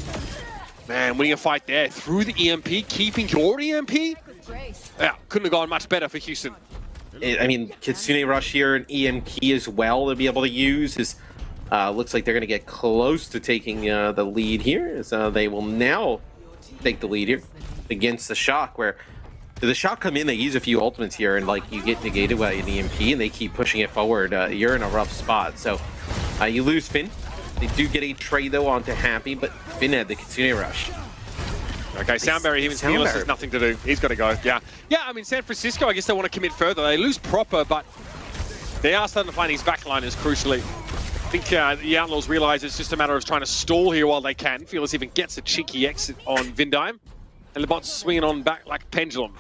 Man, winning a fight there through the EMP, keeping your EMP. Yeah, couldn't have gone much better for Houston. I mean, Kitsune Rush here and EMP as well to be able to use. Looks like they're going to get close to taking the lead here. So they will now take the lead here against the Shock, where the Shock come in, they use a few ultimates here, and like you get negated by an EMP, and they keep pushing it forward. You're in a rough spot. So you lose Finn. They do get a trade though onto Happy, but Finn had the Kitsune Rush. Okay, Soundberry, him and Fearless has nothing to do. He's got to go. Yeah, I mean, San Francisco, I guess they want to commit further. They lose Proper, but they are starting to find these backliners crucially. I think the Outlaws realize it's just a matter of trying to stall here while they can. Fearless even gets a cheeky exit on Vindime, and the bot's swinging on back like a pendulum.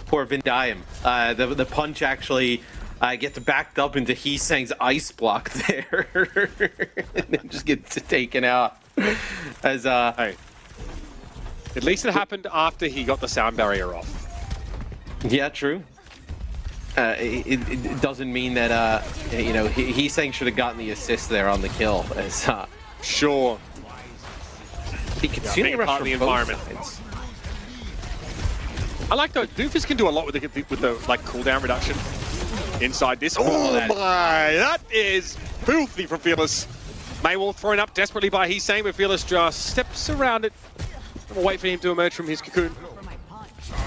Poor Vindime. The punch actually gets backed up into Heesang's ice block there, and then just gets taken out. As hey. At least it happened after he got the sound barrier off. Yeah, true. It doesn't mean that, you know, Heesang should have gotten the assist there on the kill. As, sure. He could see the rest of the environment. I like that Doofus can do a lot with the like cooldown reduction inside this. Oh my, that is filthy from Fearless. Maywall thrown up desperately by Heesang, but Fearless just steps around it. We'll wait for him to emerge from his cocoon.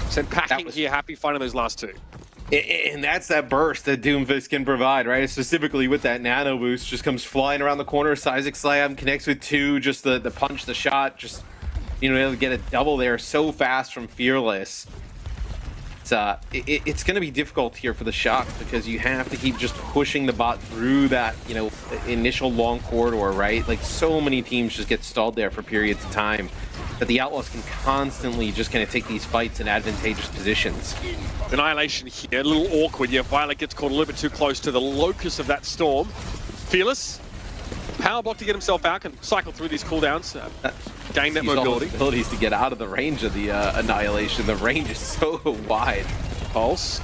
Send packing here, Happy finding those last two. And that's that burst that Doomfist can provide, right? Specifically with that nano boost, just comes flying around the corner. Seismic Slam connects with two, just the punch, the shot, just, you know, able to get a double there so fast from Fearless. It's going to be difficult here for the Shock because you have to keep just pushing the bot through that, you know, initial long corridor, right? Like so many teams just get stalled there for periods of time. But the Outlaws can constantly just kind of take these fights in advantageous positions. Annihilation here, a little awkward. Yeah, Violet gets caught a little bit too close to the locus of that storm. Fearless, power block to get himself out, can cycle through these cooldowns, gain that mobility. Abilities to get out of the range of the Annihilation. The range is so wide. Pulse.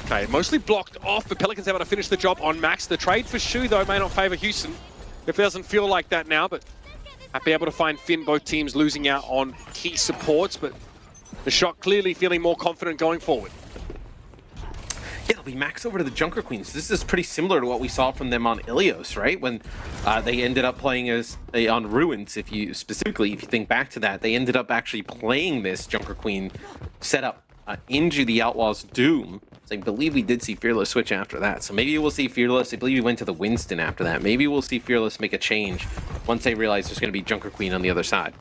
Okay, mostly blocked off, but Pelican's able to finish the job on Max. The trade for Shu, though, may not favor Houston. If it doesn't feel like that now, but happy able to find Finn, both teams losing out on key supports, but the Shock clearly feeling more confident going forward. Yeah, it'll be Max over to the Junker Queens. This is pretty similar to what we saw from them on Ilios, right? When they ended up playing as on Ruins, if you think back to that, they ended up actually playing this Junker Queen setup into the Outlaws' Doom. So I believe we did see Fearless switch after that. So maybe we'll see Fearless. I believe we went to the Winston after that. Maybe we'll see Fearless make a change once they realize there's going to be Junker Queen on the other side.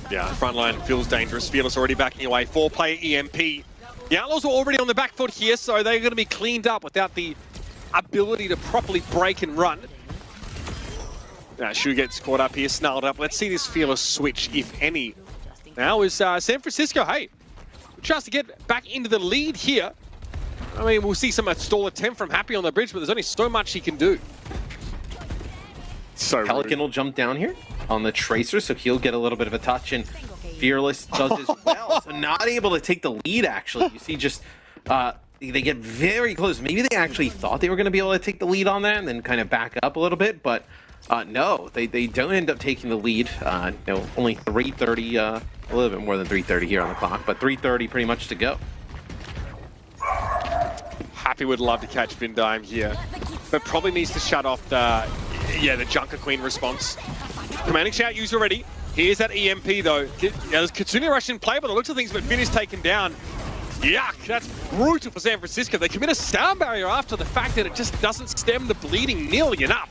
Yeah, front line feels dangerous. Fearless already backing away. 4-player EMP. The Outlaws are already on the back foot here, so they're going to be cleaned up without the ability to properly break and run. Now, Shu gets caught up here, snarled up. Let's see this Fearless switch, if any. Now is San Francisco. Hey, chance to get back into the lead here. I mean, we'll see some stall attempt from Happy on the bridge, but there's only so much he can do. So Pelican will jump down here on the Tracer, so he'll get a little bit of a touch, and Fearless does as well. So not able to take the lead, actually. You see just they get very close. Maybe they actually thought they were going to be able to take the lead on that and then kind of back up a little bit, but no, they don't end up taking the lead. No, only 3:30, a little bit more than 3:30 here on the clock, but 3:30 pretty much to go. Happy would love to catch Vindime here, but probably needs to shut off the Junker Queen response. Commanding Shout used already. Here's that EMP though. There's Kitsune Rush in play, but the looks of things, but Finn is taken down. Yuck, that's brutal for San Francisco. They commit a sound barrier after the fact that it just doesn't stem the bleeding nearly enough.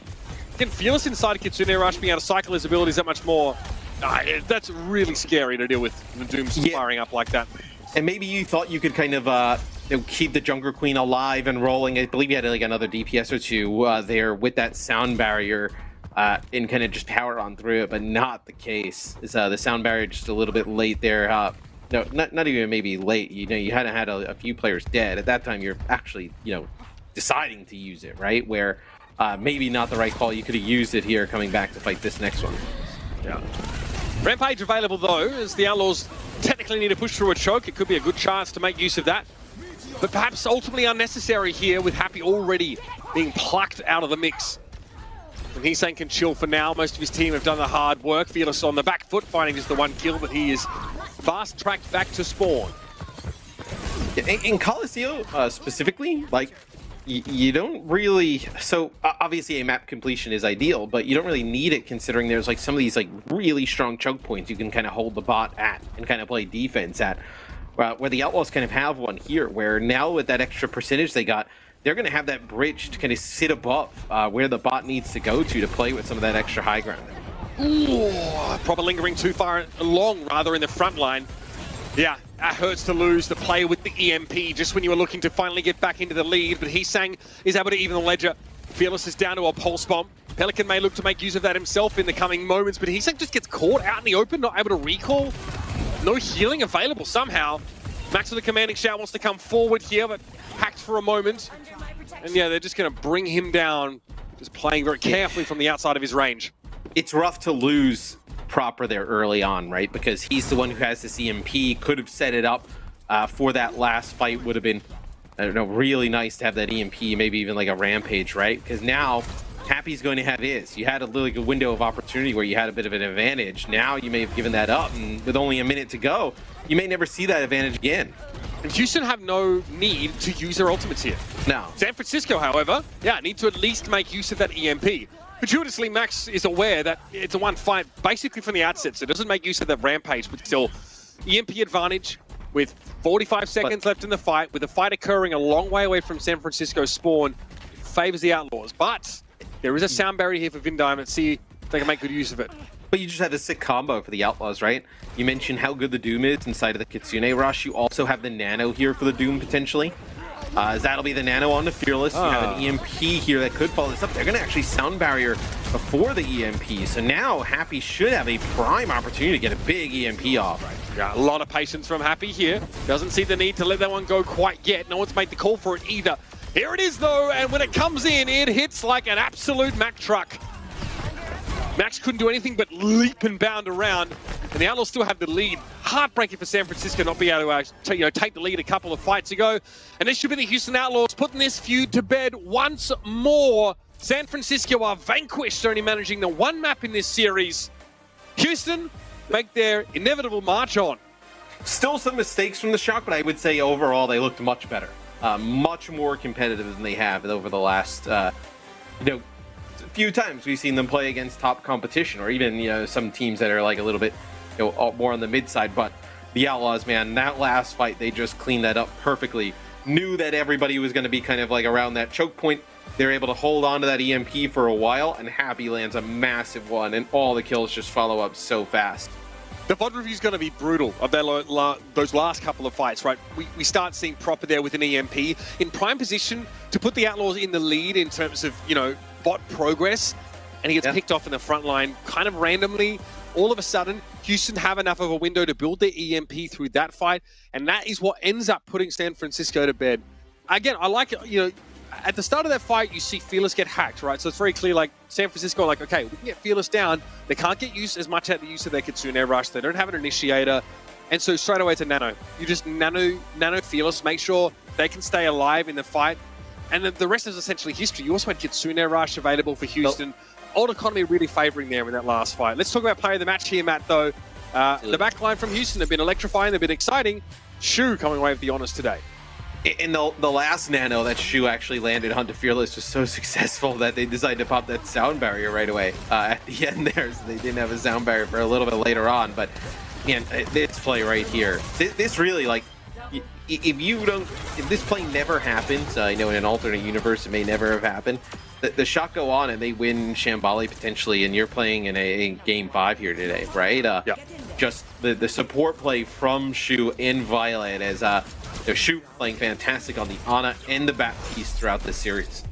Again, Fearless inside of Kitsune Rush being able to cycle his abilities that much more. That's really scary to deal with when Doom's firing up like that. And maybe you thought you could kind of keep the Junker Queen alive and rolling. I believe you had like another DPS or two there with that sound barrier and kind of just power on through it, but not the case. Is the sound barrier just a little bit late there? No, not even maybe late. You know, you hadn't had a few players dead. At that time, you're actually, deciding to use it, right? Where maybe not the right call. You could have used it here coming back to fight this next one. Yeah. Rampage available though, as the Outlaws technically need to push through a choke. It could be a good chance to make use of that. But perhaps ultimately unnecessary here with Happy already being plucked out of the mix. And he's saying can chill for now. Most of his team have done the hard work. Fearless on the back foot, finding just the one kill, but he is fast-tracked back to spawn. In Coliseum specifically, like, you don't really... So, obviously a map completion is ideal, but you don't really need it considering there's like some of these like really strong choke points you can kind of hold the bot at and kind of play defense at. Where the Outlaws kind of have one here, where now with that extra percentage they got, they're going to have that bridge to kind of sit above where the bot needs to go to play with some of that extra high ground. Ooh, proper lingering too far along, rather, in the front line. Yeah, that hurts to lose the play with the EMP just when you were looking to finally get back into the lead, but Heesang is able to even the ledger. Fearless is down to a pulse bomb. Pelican may look to make use of that himself in the coming moments, but Heesang just gets caught out in the open, not able to recall. No healing available somehow. Max with the commanding shout wants to come forward here, but hacked for a moment. And yeah, they're just going to bring him down, just playing very carefully from the outside of his range. It's rough to lose Proper there early on, right? Because he's the one who has this EMP, could have set it up for that last fight. Would have been, I don't know, really nice to have that EMP, maybe even like a Rampage, right? Because now Happy's going to have his. You had a really good window of opportunity where you had a bit of an advantage. Now you may have given that up, and with only a minute to go, you may never see that advantage again. And Houston have no need to use their ultimates here. No. San Francisco, however, need to at least make use of that EMP. Fortuitously, Max is aware that it's a one fight basically from the outset, so it doesn't make use of that Rampage, but still, EMP advantage with 45 seconds left in the fight, with the fight occurring a long way away from San Francisco's spawn, favors the Outlaws. But there is a sound barrier here for Vindime. Let's see if they can make good use of it. But you just had a sick combo for the Outlaws, right? You mentioned how good the Doom is inside of the Kitsune Rush. You also have the Nano here for the Doom, potentially. As that'll be the Nano on the Fearless. You have an EMP here that could follow this up. They're going to actually sound barrier before the EMP. So now Happy should have a prime opportunity to get a big EMP off. Yeah, a lot of patience from Happy here. Doesn't see the need to let that one go quite yet. No one's made the call for it either. Here it is, though, and when it comes in, it hits like an absolute Mack truck. Max couldn't do anything but leap and bound around, and the Outlaws still have the lead. Heartbreaking for San Francisco not be able to take the lead a couple of fights ago. And this should be the Houston Outlaws putting this feud to bed once more. San Francisco are vanquished, only managing the one map in this series. Houston make their inevitable march on. Still some mistakes from the Shock, but I would say overall they looked much better. Much more competitive than they have over the last, few times we've seen them play against top competition, or even some teams that are like a little bit more on the mid side. But the Outlaws, man, that last fight, they just cleaned that up perfectly. Knew that everybody was going to be kind of like around that choke point. They're able to hold on to that EMP for a while, and Happy lands a massive one, and all the kills just follow up so fast. The VOD review is going to be brutal of those last couple of fights, right? We start seeing Proper there with an EMP in prime position to put the Outlaws in the lead in terms of, bot progress, and he gets picked off in the front line kind of randomly. All of a sudden, Houston have enough of a window to build their EMP through that fight, and that is what ends up putting San Francisco to bed. Again, I like it, at the start of that fight, you see Fearless get hacked, right? So it's very clear, like, San Francisco, like, okay, we can get Fearless down. They can't get used as much at the use of their Kitsune Rush. They don't have an initiator. And so straight away to Nano. You just nano Fearless, make sure they can stay alive in the fight. And the rest is essentially history. You also had Kitsune Rush available for Houston. Old Economy really favoring there in that last fight. Let's talk about player of the match here, Matt, though. The backline from Houston have been electrifying, they've been exciting. Shu coming away with the honors today. In the last Nano that Shu actually landed onto Fearless was so successful that they decided to pop that sound barrier right away at the end there. So they didn't have a sound barrier for a little bit later on. But man, this play right here, this really, like, if this play never happens, in an alternate universe it may never have happened. The shot go on and they win Shambali potentially, and you're playing in a game 5 here today, right? Yeah. Just the support play from Shu in Violet as Shu playing fantastic on the Ana and the Baptiste throughout this series.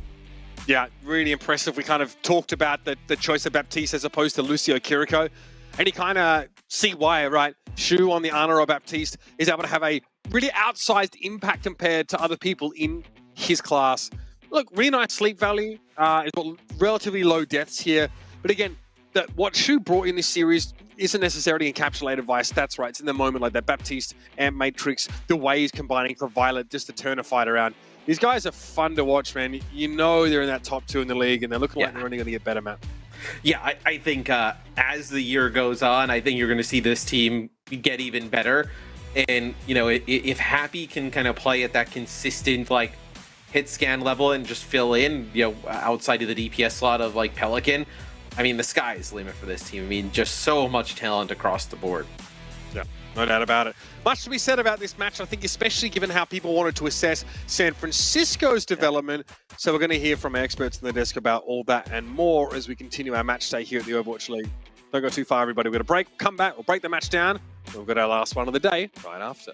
Yeah, really impressive. We kind of talked about the choice of Baptiste as opposed to Lucio Kiriko. And you kind of see why, right? Shu on the Ana or Baptiste is able to have a really outsized impact compared to other people in his class. Look, really nice sleep value. It's got relatively low deaths here. But again, what Shu brought in this series isn't necessarily encapsulated via stats, right? It's in the moment like that Baptiste and Matrix, the way he's combining for Violet just to turn a fight around. These guys are fun to watch, man. You know they're in that top 2 in the league, and they're looking like they're only going to get better, Matt. Yeah, I think as the year goes on, I think you're going to see this team get even better. And, if Happy can kind of play at that consistent, like, hit scan level and just fill in, outside of the DPS slot of, like, Pelican, I mean, the sky is the limit for this team. I mean, just so much talent across the board. Yeah, no doubt about it. Much to be said about this match, I think, especially given how people wanted to assess San Francisco's development. So we're going to hear from experts in the desk about all that and more as we continue our match day here at the Overwatch League. Don't go too far, everybody. We're going to break, come back, we'll break the match down, and we'll get our last one of the day right after.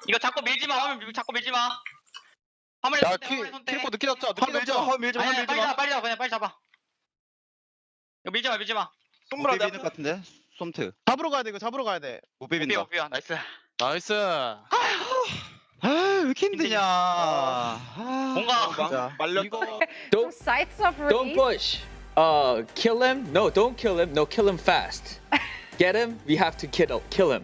이거 자꾸 밀지 마. 화면 자꾸 밀지 마. 화면에 킬코 늦게 잡자. 밀지 마. 빨리 잡아. 그냥 빨리 잡아. 이거 밀지 마. 손브라 비비는 것 같은데. 솜트. 잡으러 가야 돼. 이거 잡으러 가야 돼. 못 비빈다. 오피야. 나이스. 왜 이렇게 힘드냐. 뭔가 말렸다. Some sights of Don't relief. push. Kill him. No, don't kill him. No, kill him fast. Get him. We have to kill him.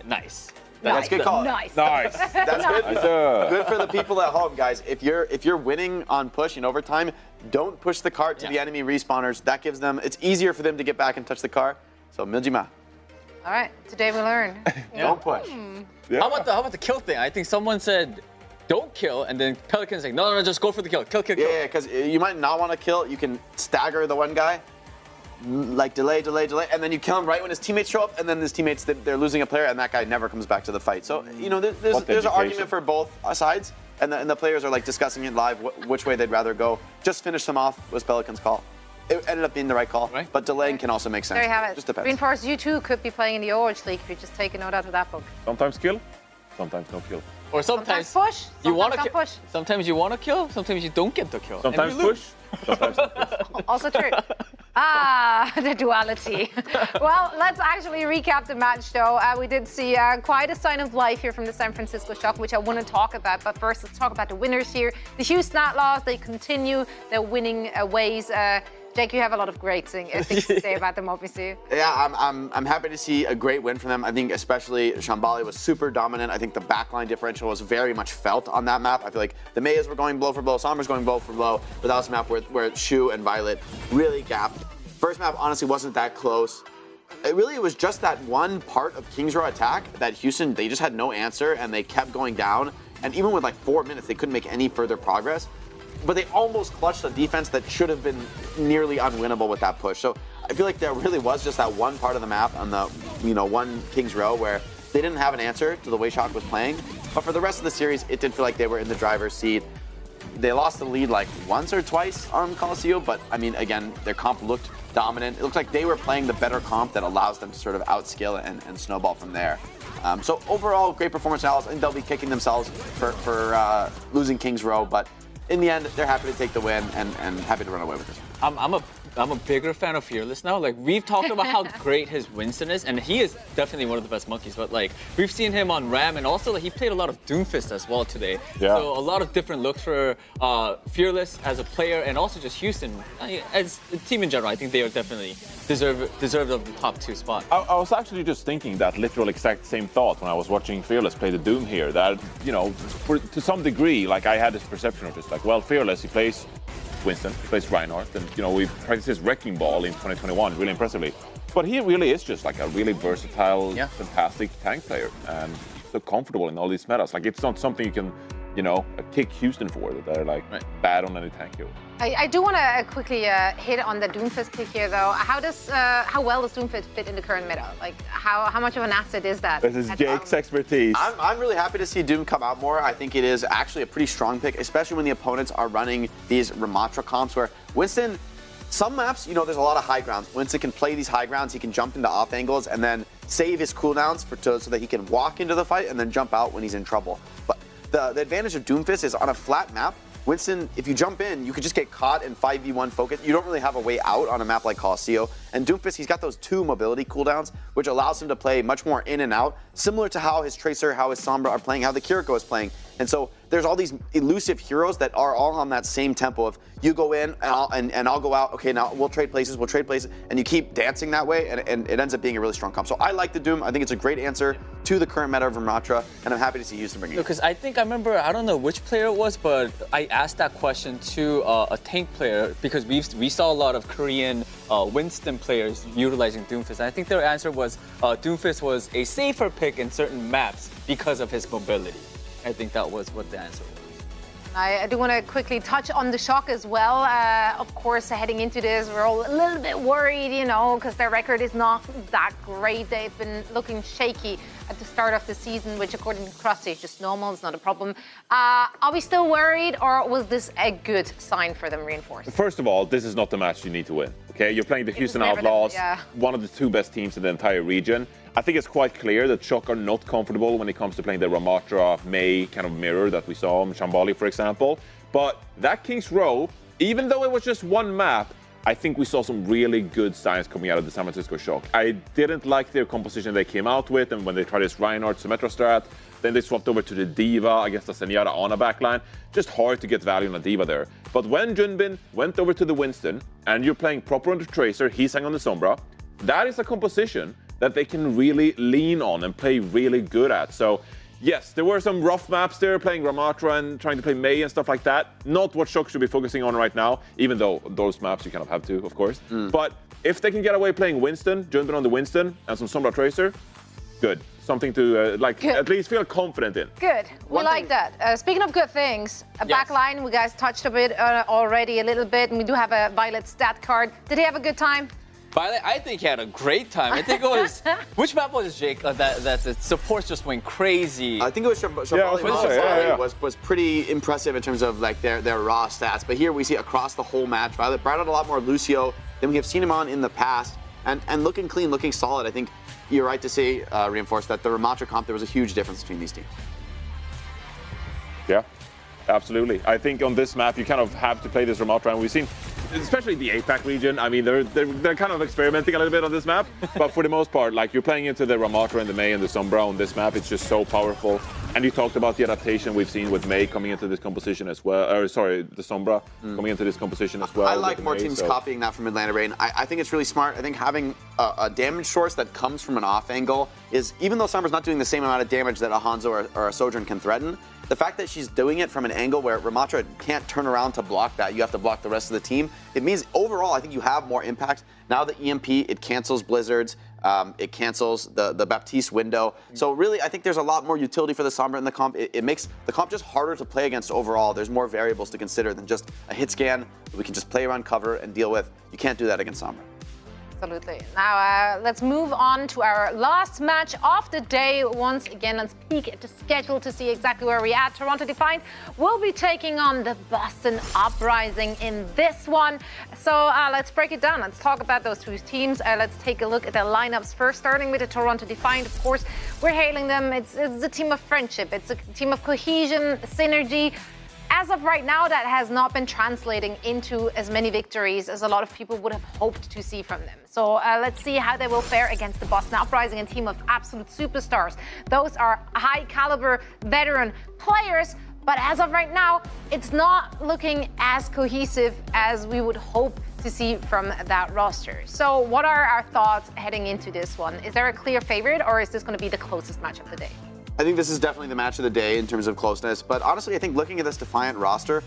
Nice. Nice. Good call. Nice. That's good. Good for the people at home, guys. If you're winning on push in overtime, don't push the cart to the enemy respawners. That gives them, it's easier for them to get back and touch the car. So Miljima. All right, today we learn. Don't push. How about the kill thing? I think someone said, "Don't kill," and then Pelican's like, "No, just go for the kill. Kill." Yeah, because you might not want to kill. You can stagger the one guy, like delay, and then you kill him right when his teammates show up, and then his teammates they're losing a player, and that guy never comes back to the fight. So there's an argument for both sides, and the players are like discussing it live which way they'd rather go. Just finish them off was Pelican's call. It ended up being the right call, but delaying can also make sense. There you have it. Just depends. Green Forest, you too could be playing in the Overwatch League if you just take a note out of that book. Sometimes kill, sometimes no kill. Or Sometimes push, you want to push. Sometimes you want to kill. Sometimes you don't get the kill. Sometimes push, sometimes not push. Also true. The duality. Well, let's actually recap the match, though. We did see quite a sign of life here from the San Francisco Shock, which I want to talk about. But first, let's talk about the winners here. The Houston Outlaws, they continue their winning ways. Jake, you have a lot of great things to say about them, obviously. Yeah, I'm happy to see a great win from them. I think especially Shambali was super dominant. I think the backline differential was very much felt on that map. I feel like the Mayas were going blow for blow, Sombra's going blow for blow, but that was a map where Shu and Violet really gapped. First map honestly wasn't that close. It was just that one part of King's Row attack that Houston, they just had no answer and they kept going down. And even with like 4 minutes, they couldn't make any further progress. But they almost clutched a defense that should have been nearly unwinnable with that push. So I feel like there really was just that one part of the map on the, one King's Row where they didn't have an answer to the way Shock was playing. But for the rest of the series, it did feel like they were in the driver's seat. They lost the lead like once or twice on Coliseum, but I mean, again, their comp looked dominant. It looked like they were playing the better comp that allows them to sort of outskill and snowball from there. So overall, great performance from Alice. I think they'll be kicking themselves for losing King's Row, but in the end, they're happy to take the win and happy to run away with this. I'm a bigger fan of Fearless now. Like, we've talked about how great his Winston is, and he is definitely one of the best monkeys. But like, we've seen him on Ram, and also like, he played a lot of Doomfist as well today. Yeah. So a lot of different looks for Fearless as a player, and also just Houston as a team in general. I think they are definitely deserved of the top 2 spot. I was actually just thinking that literal exact same thought when I was watching Fearless play the Doom here. That to some degree, like I had this perception of just like, well, Fearless, he plays Winston, he plays Reinhardt, and we practiced his Wrecking Ball in 2021 really impressively. But he really is just like a really versatile, fantastic tank player, and so comfortable in all these metas. Like, it's not something you can, kick Houston for, that they're like bad on any tank hero. I do want to quickly hit on the Doomfist pick here, though. How well does Doomfist fit in the current meta? Like, how much of an asset is that? This is Jake's expertise. I'm really happy to see Doom come out more. I think it is actually a pretty strong pick, especially when the opponents are running these Ramatra comps where Winston, some maps, there's a lot of high grounds. Winston can play these high grounds, he can jump into off angles and then save his cooldowns so that he can walk into the fight and then jump out when he's in trouble. But the advantage of Doomfist is on a flat map, Winston, if you jump in, you could just get caught in 5v1 focus. You don't really have a way out on a map like Coliseum. And Doomfist, he's got those 2 mobility cooldowns, which allows him to play much more in and out, similar to how his Tracer, how his Sombra are playing, how the Kiriko is playing. And so there's all these elusive heroes that are all on that same tempo of you go in and I'll go out. Okay, now we'll trade places, and you keep dancing that way, and it ends up being a really strong comp. So I like the Doom. I think it's a great answer to the current meta of Ramatra, and I'm happy to see Houston bringing it. Because I remember, I don't know which player it was, but I asked that question to a tank player because we saw a lot of Korean Winston players utilizing Doomfist. And I think their answer was Doomfist was a safer pick in certain maps because of his mobility. I think that was what the answer was. I do want to quickly touch on the Shock as well. Of course, heading into this, we're all a little bit worried, because their record is not that great. They've been looking shaky. at the start of the season, which according to Krusty is just normal, it's not a problem. Are we still worried, or was this a good sign for them, Reinforced? First of all, this is not the match you need to win. Okay, you're playing the Houston Outlaws, one of the 2 best teams in the entire region. I think it's quite clear that Shock are not comfortable when it comes to playing the Ramatra, Mei kind of mirror that we saw on Shambali, for example. But that King's Row, even though it was just 1 map, I think we saw some really good signs coming out of the San Francisco Shock. I didn't like their composition they came out with, and when they tried this Reinhardt Symmetra strat, then they swapped over to the D.Va against the Zenyatta Ana backline. Just hard to get value on a D.Va there. But when Junbin went over to the Winston, and you're playing proper on the Tracer, he's hanging on the Sombra, that is a composition that they can really lean on and play really good at. So yes, there were some rough maps there, playing Ramatra and trying to play Mei and stuff like that. Not what Shock should be focusing on right now, even though those maps you kind of have to, of course. But if they can get away playing Winston, Junbin on the Winston, and some Sombra Tracer, good. Something to at least feel confident in. Good. We like that. Speaking of good things, a back line, we guys touched a bit already a little bit, and we do have a Violet stat card. Did he have a good time? Violet, I think he had a great time. I think it was, which map was it, Jake? That the supports just went crazy. I think it was Shambali was pretty impressive in terms of like their raw stats. But here we see across the whole match, Violet brought out a lot more Lucio than we have seen him on in the past, and looking clean, looking solid. I think you're right to say, Reinforced, that the Ramatra comp, there was a huge difference between these teams. Yeah, absolutely. I think on this map, you kind of have to play this Ramatra, and we've seen, especially the APAC region, I mean, they're kind of experimenting a little bit on this map, but for the most part, like, you're playing into the Ramatra and the Mei and the Sombra on this map. It's just so powerful. And you talked about the adaptation we've seen with Mei coming into this composition as well, or sorry, the Sombra coming into this composition as well. I like more teams copying that from Atlanta Rain. I think it's really smart. I think having a damage source that comes from an off angle is, even though Sombra's not doing the same amount of damage that a Hanzo or a Sojourn can threaten, the fact that she's doing it from an angle where Ramatra can't turn around to block that, you have to block the rest of the team, it means overall I think you have more impact. Now the EMP, it cancels blizzards, it cancels the Baptiste window. So really, I think there's a lot more utility for the Sombra in the comp. It makes the comp just harder to play against overall. There's more variables to consider than just a hit scan that we can just play around cover and deal with. You can't do that against Sombra. Absolutely. Now, let's move on to our last match of the day. Once again, let's peek at the schedule to see exactly where we're at. Toronto Defiant will be taking on the Boston Uprising in this one. So let's break it down. Let's talk about those 2 teams. Let's take a look at their lineups first, starting with the Toronto Defiant. Of course, we're hailing them. It's a team of friendship. It's a team of cohesion, synergy. As of right now, that has not been translating into as many victories as a lot of people would have hoped to see from them. So let's see how they will fare against the Boston Uprising, a team of absolute superstars. Those are high-caliber veteran players, but as of right now, it's not looking as cohesive as we would hope to see from that roster. So what are our thoughts heading into this one? Is there a clear favorite, or is this going to be the closest match of the day? I think this is definitely the match of the day in terms of closeness. But honestly, I think looking at this Defiant roster,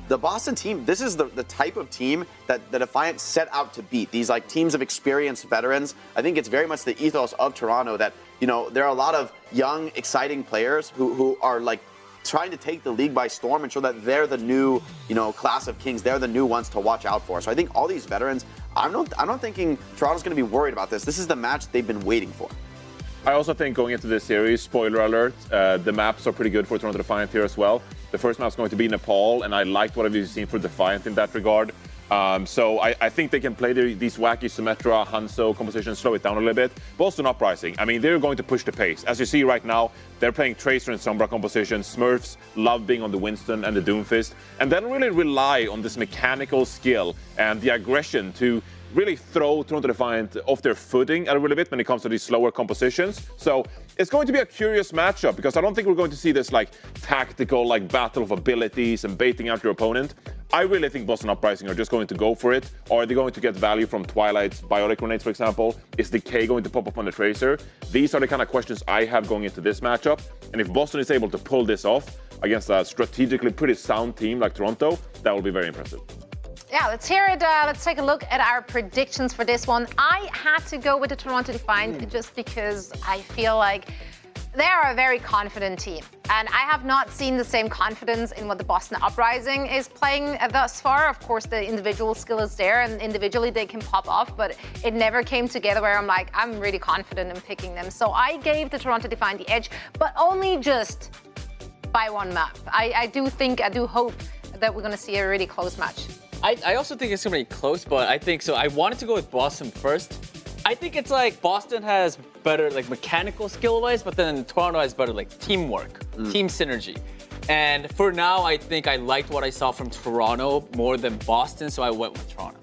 the Boston team, this is the type of team that the Defiant set out to beat. These like teams of experienced veterans. I think it's very much the ethos of Toronto that, you know, there are a lot of young, exciting players who are like trying to take the league by storm and show that they're the new, you know, class of kings. They're the new ones to watch out for. So I think all these veterans, I'm not thinking Toronto's going to be worried about this. This is the match they've been waiting for. I also think going into this series, spoiler alert, the maps are pretty good for Toronto Defiant here as well. The first map's going to be Nepal, and I liked what I've seen for Defiant in that regard. So I think they can play these wacky Symmetra, Hanzo compositions, slow it down a little bit. Boston Uprising, I mean, they're going to push the pace. As you see right now, they're playing Tracer and Sombra compositions. Smurfs love being on the Winston and the Doomfist, and then really rely on this mechanical skill and the aggression to really throw Toronto Defiant off their footing a little bit when it comes to these slower compositions. So it's going to be a curious matchup because I don't think we're going to see this like tactical like battle of abilities and baiting out your opponent. I really think Boston Uprising are just going to go for it. Or are they going to get value from Twilight's biotic grenades, for example? Is Decay going to pop up on the Tracer? These are the kind of questions I have going into this matchup. And if Boston is able to pull this off against a strategically pretty sound team like Toronto, that will be very impressive. Yeah, let's hear it. Let's take a look at our predictions for this one. I had to go with the Toronto Defiant just because I feel like they are a very confident team, and I have not seen the same confidence in what the Boston Uprising is playing thus far. Of course, the individual skill is there, and individually they can pop off, but it never came together where I'm like, I'm really confident in picking them. So I gave the Toronto Defiant the edge, but only just by one map. I do hope that we're going to see a really close match. I also think it's going to be close, but I think so. I wanted to go with Boston first. I think it's like Boston has better like mechanical skill-wise, but then Toronto has better like teamwork, team synergy. And for now, I think I liked what I saw from Toronto more than Boston, so I went with Toronto.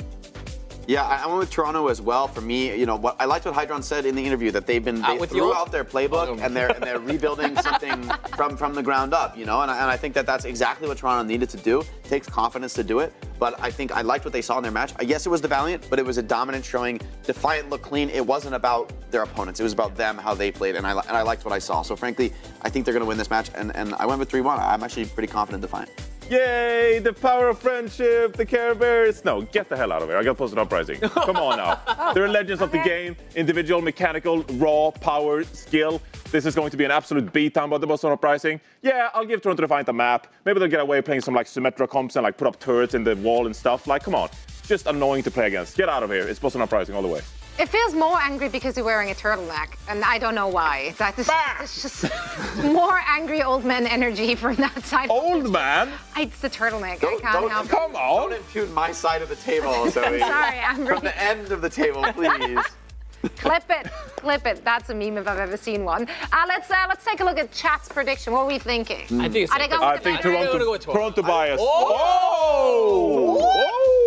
Yeah, I went with Toronto as well. For me, you know, what I liked what Hydron said in the interview, that they threw out their playbook and they're rebuilding something from the ground up, you know, and I think that's exactly what Toronto needed to do. It takes confidence to do it, but I think I liked what they saw in their match. Yes, it was the Valiant, but it was a dominant showing. Defiant looked clean. It wasn't about their opponents. It was about them, how they played, and I liked what I saw. So frankly, I think they're going to win this match, and I went with 3-1. I'm actually pretty confident Defiant. Yay, the power of friendship, the Care Bears. No, get the hell out of here. I got Boston Uprising. Come on now. They're legends of the game. Individual, mechanical, raw, power, skill. This is going to be an absolute beatdown by the Boston Uprising. Yeah, I'll give Toronto Defiant a map. Maybe they'll get away playing some like Symmetra comps and like put up turrets in the wall and stuff. Like, come on. Just annoying to play against. Get out of here. It's Boston Uprising all the way. It feels more angry because you're wearing a turtleneck, and I don't know why. That is it's just more angry old man energy from that side. Old man? It's the turtleneck. I can't help it. Come on. Don't impugn my side of the table, Zoe. Sorry, I'm From the end of the table, please. Clip it. That's a meme if I've ever seen one. Let's take a look at chat's prediction. What are we thinking? I think it's Toronto bias. Oh!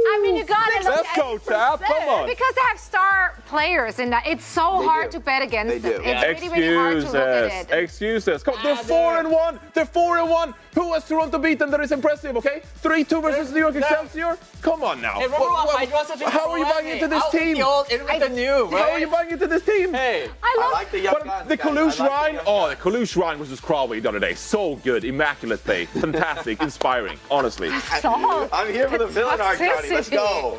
I mean, you got it. Let's go, Tap. Come on. Because they have star players in that. It's so hard to bet against them. It's really hard to look at it. Excuses. Come, they're 4-1. They're 4-1. Who has Toronto beaten that is impressive, okay? 3-2 versus New York Excelsior? Come on now. Hey, how are you buying into this team? How are you buying into this team? Hey. I like the young guns. The Kalush Rhine. The Kalush Rhine versus Crawley the other day. So good. Immaculate play. Fantastic. Inspiring. Honestly. I'm here for the villain arc, Johnny. Let's go.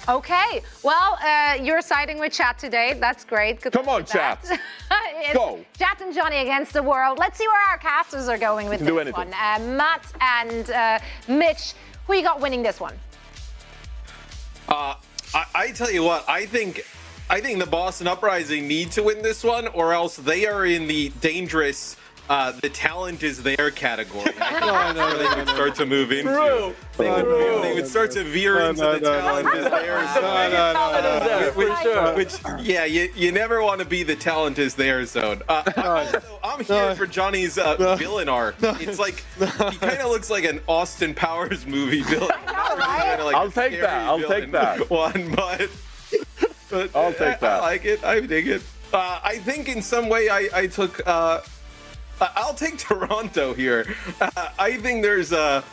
Okay. Well, you're siding with Chat today. That's great. Good Come on, Chat. Go. Chat and Johnny against the world. Let's see where our casters are going with this one. Matt and Mitch, who you got winning this one? I tell you what, I think the Boston Uprising need to win this one, or else they are in the dangerous the talent is there category. They would start to move into. They would start to veer into the talent is there. Which yeah, you never want to be the talent is there zone. I'm here for Johnny's villain arc. It's like he kind of looks like an Austin Powers movie villain. Like I'll take that. One, but I'll take that. I like it. I dig it. I think in some way I took. I'll take Toronto here. I think there's a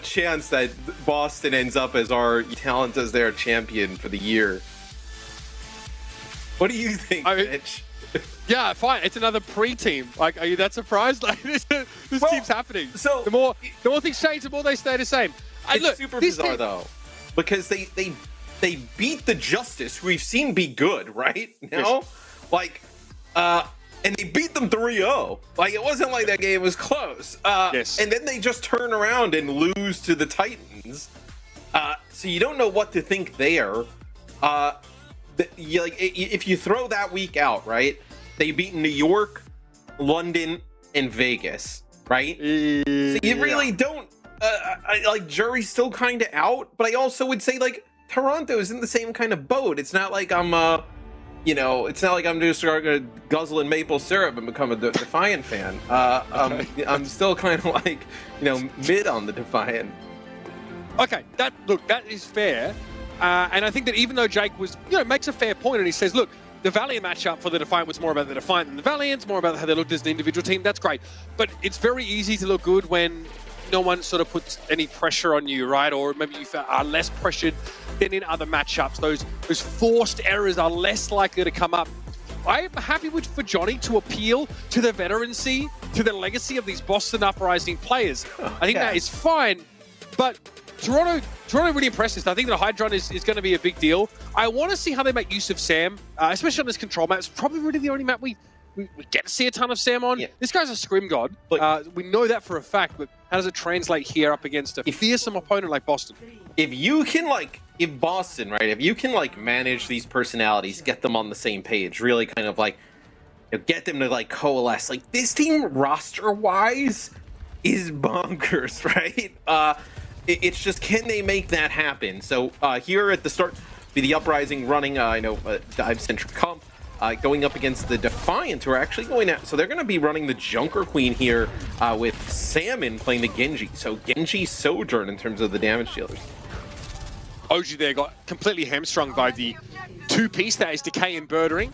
chance that Boston ends up as our talent as their champion for the year. What do you think, Mitch? Yeah, fine. It's another pre-team. Like, are you that surprised? Like, this keeps happening. So the more things change, the more they stay the same. It's super bizarre though, because they beat the Justice, who we've seen be good, right? Now, and they beat them 3-0. Like, it wasn't like that game was close. And then they just turn around and lose to the Titans. So you don't know what to think there. If you throw that week out, right? They beat New York, London, and Vegas, right? So you really don't... jury's still kind of out. But I also would say, like, Toronto's in the same kind of boat. It's not like I'm... it's not like I'm just going to guzzle in maple syrup and become a Defiant fan. I'm still kind of like, mid on the Defiant. Okay, that is fair. And I think that even though Jake makes a fair point and he says, look, the Valiant matchup for the Defiant was more about the Defiant than the Valiant, more about how they looked as an individual team. That's great. But it's very easy to look good when no one sort of puts any pressure on you, right? Or maybe you are less pressured than in other matchups. Those forced errors are less likely to come up. I'm happy for Johnny to appeal to the veterancy, to the legacy of these Boston Uprising players. I think that is fine. But Toronto really impresses. I think that Hydron is going to be a big deal. I want to see how they make use of Sam, especially on this control map. It's probably really the only map we we get to see a ton of Sam on. Yeah. This guy's a scrim god. We know that for a fact, but how does it translate here up against a fearsome opponent like Boston? If you can if Boston, right, if you can manage these personalities, get them on the same page, really kind of get them to coalesce. This team roster-wise is bonkers, right? It's just, can they make that happen? So here at the start, be the Uprising running, dive-centric comp, going up against the Defiant, who are actually going out. So they're going to be running the Junker Queen here with Salmon playing the Genji. So Genji Sojourn in terms of the damage dealers. OG there got completely hamstrung by the two-piece that is Decay and Birdering.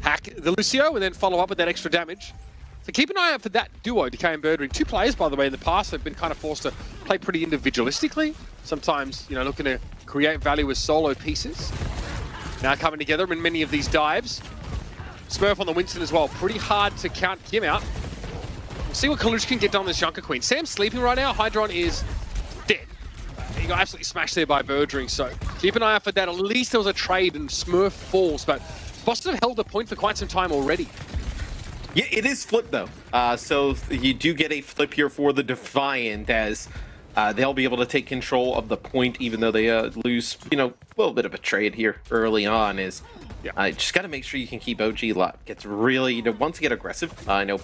Hack the Lucio and then follow up with that extra damage. So keep an eye out for that duo, Decay and Birdering. Two players, by the way, in the past have been kind of forced to play pretty individualistically. Sometimes, looking to create value with solo pieces. Now coming together in many of these dives. Smurf on the Winston as well. Pretty hard to count him out. We'll see what Kalush can get done with this Junker Queen. Sam's sleeping right now. Hydron is dead. He got absolutely smashed there by Birdring, so keep an eye out for that. At least there was a trade and Smurf falls, but Boston have held the point for quite some time already. Yeah, it is flipped though. So you do get a flip here for the Defiant as they'll be able to take control of the point, even though they lose, a little bit of a trade here early on. Just got to make sure you can keep OG alive. Gets really, wants to get aggressive,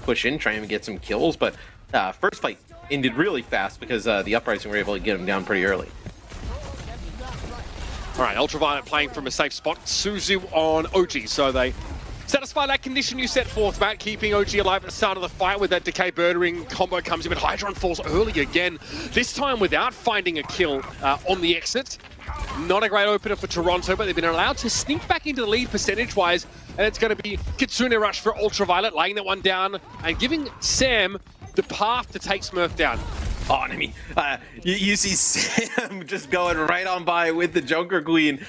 push in, try and get some kills, but first fight ended really fast because the Uprising were able to get him down pretty early. All right, Ultraviolet playing from a safe spot. Suzu on OG, so they satisfy that condition you set forth, Matt, keeping OG alive at the start of the fight with that Decay Birdering combo comes in, but Hydron falls early again, this time without finding a kill on the exit. Not a great opener for Toronto, but they've been allowed to sneak back into the lead percentage-wise, and it's going to be Kitsune Rush for Ultraviolet, laying that one down and giving Sam the path to take Smurf down. Oh, and I mean, you see Sam just going right on by with the Junker Queen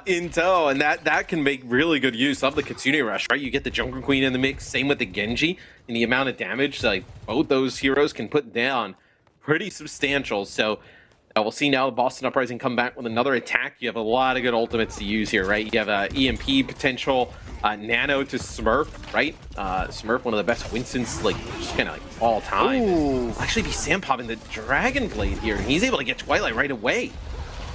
in tow, and that can make really good use of the Kitsune Rush, right? You get the Junker Queen in the mix, same with the Genji, and the amount of damage both those heroes can put down, pretty substantial. So we'll see now the Boston Uprising come back with another attack. You have a lot of good ultimates to use here, right? You have EMP potential, Nano to Smurf, right? Smurf, one of the best Winstons, just kind of all time. It'll actually be Sam popping the Dragon Blade here, and he's able to get Twilight right away.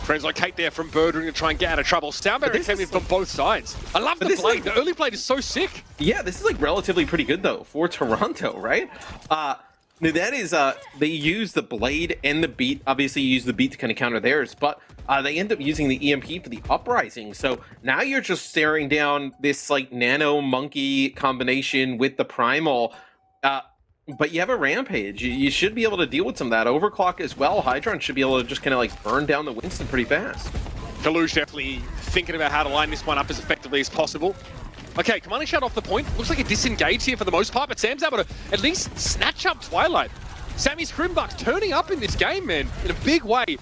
Translocate there from Birdring to try and get out of trouble. Soundbarrier came in from both sides. I love the blade. The early blade is so sick. Yeah, this is relatively pretty good though for Toronto, right? Now that is, they use the blade and the beat. Obviously, you use the beat to kind of counter theirs, but they end up using the EMP for the Uprising. So now you're just staring down this Nano Monkey combination with the Primal. But you have a Rampage. You should be able to deal with some of that. Overclock as well. Hydron should be able to just kind of burn down the Winston pretty fast. Kalush definitely thinking about how to line this one up as effectively as possible. Okay, commanding shot off the point. Looks like a disengage here for the most part, but Sam's able to at least snatch up Twilight. Sammy's Crimbuck turning up in this game, man, in a big way.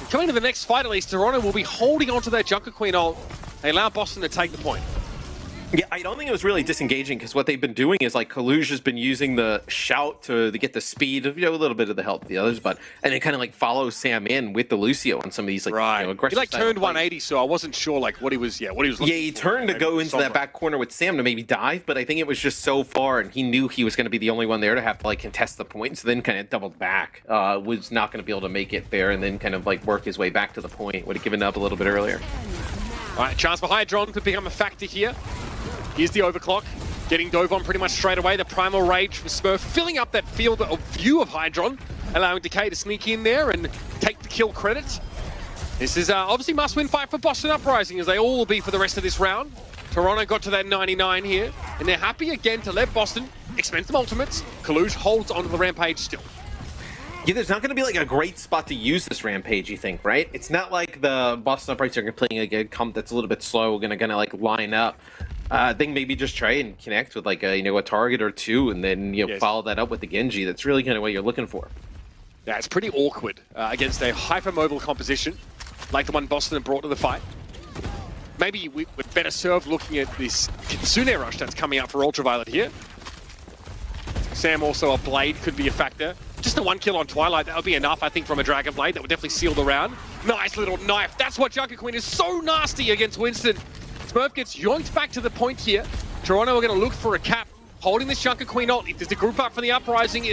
Coming to the next fight, at least, Toronto will be holding onto their Junker Queen ult. They allow Boston to take the point. Yeah, I don't think it was really disengaging because what they've been doing is Kalush has been using the shout to get the speed of a little bit of the help of the others, and then kind of follow Sam in with the Lucio on some of these aggressive. He turned 180, so I wasn't sure what he was. Yeah, what he was. Yeah, he turned to go into that back corner with Sam to maybe dive, but I think it was just so far, and he knew he was going to be the only one there to have to contest the point, so then kind of doubled back. Was not going to be able to make it there, and then kind of work his way back to the point. Would have given up a little bit earlier. All right, chance for Hydron could become a factor here. Here's the overclock, getting dove on pretty much straight away. The Primal Rage for Smurf, filling up that field of view of Hydron, allowing Decay to sneak in there and take the kill credit. This is obviously must-win fight for Boston Uprising, as they all will be for the rest of this round. Toronto got to that 99 here, and they're happy again to let Boston expend some ultimates. Kalush holds onto the Rampage still. Yeah, there's not going to be a great spot to use this Rampage, you think, right? It's not like the Boston Uprising are playing a comp that's a little bit slow, going to line up. I think maybe just try and connect with a target or two, and then follow that up with the Genji. That's really kind of what you're looking for. Yeah, it's pretty awkward against a hypermobile composition like the one Boston have brought to the fight. Maybe we're better served looking at this Kitsune Rush that's coming out for Ultraviolet here. Sam also a blade could be a factor. Just the one kill on Twilight, that would be enough, I think, from a Dragon Blade. That would definitely seal the round. Nice little knife. That's what Junker Queen is so nasty against Winston. Smurf gets yoinked back to the point here. Toronto are going to look for a cap. holding this Junker Queen ult. If there's a group up for the uprising,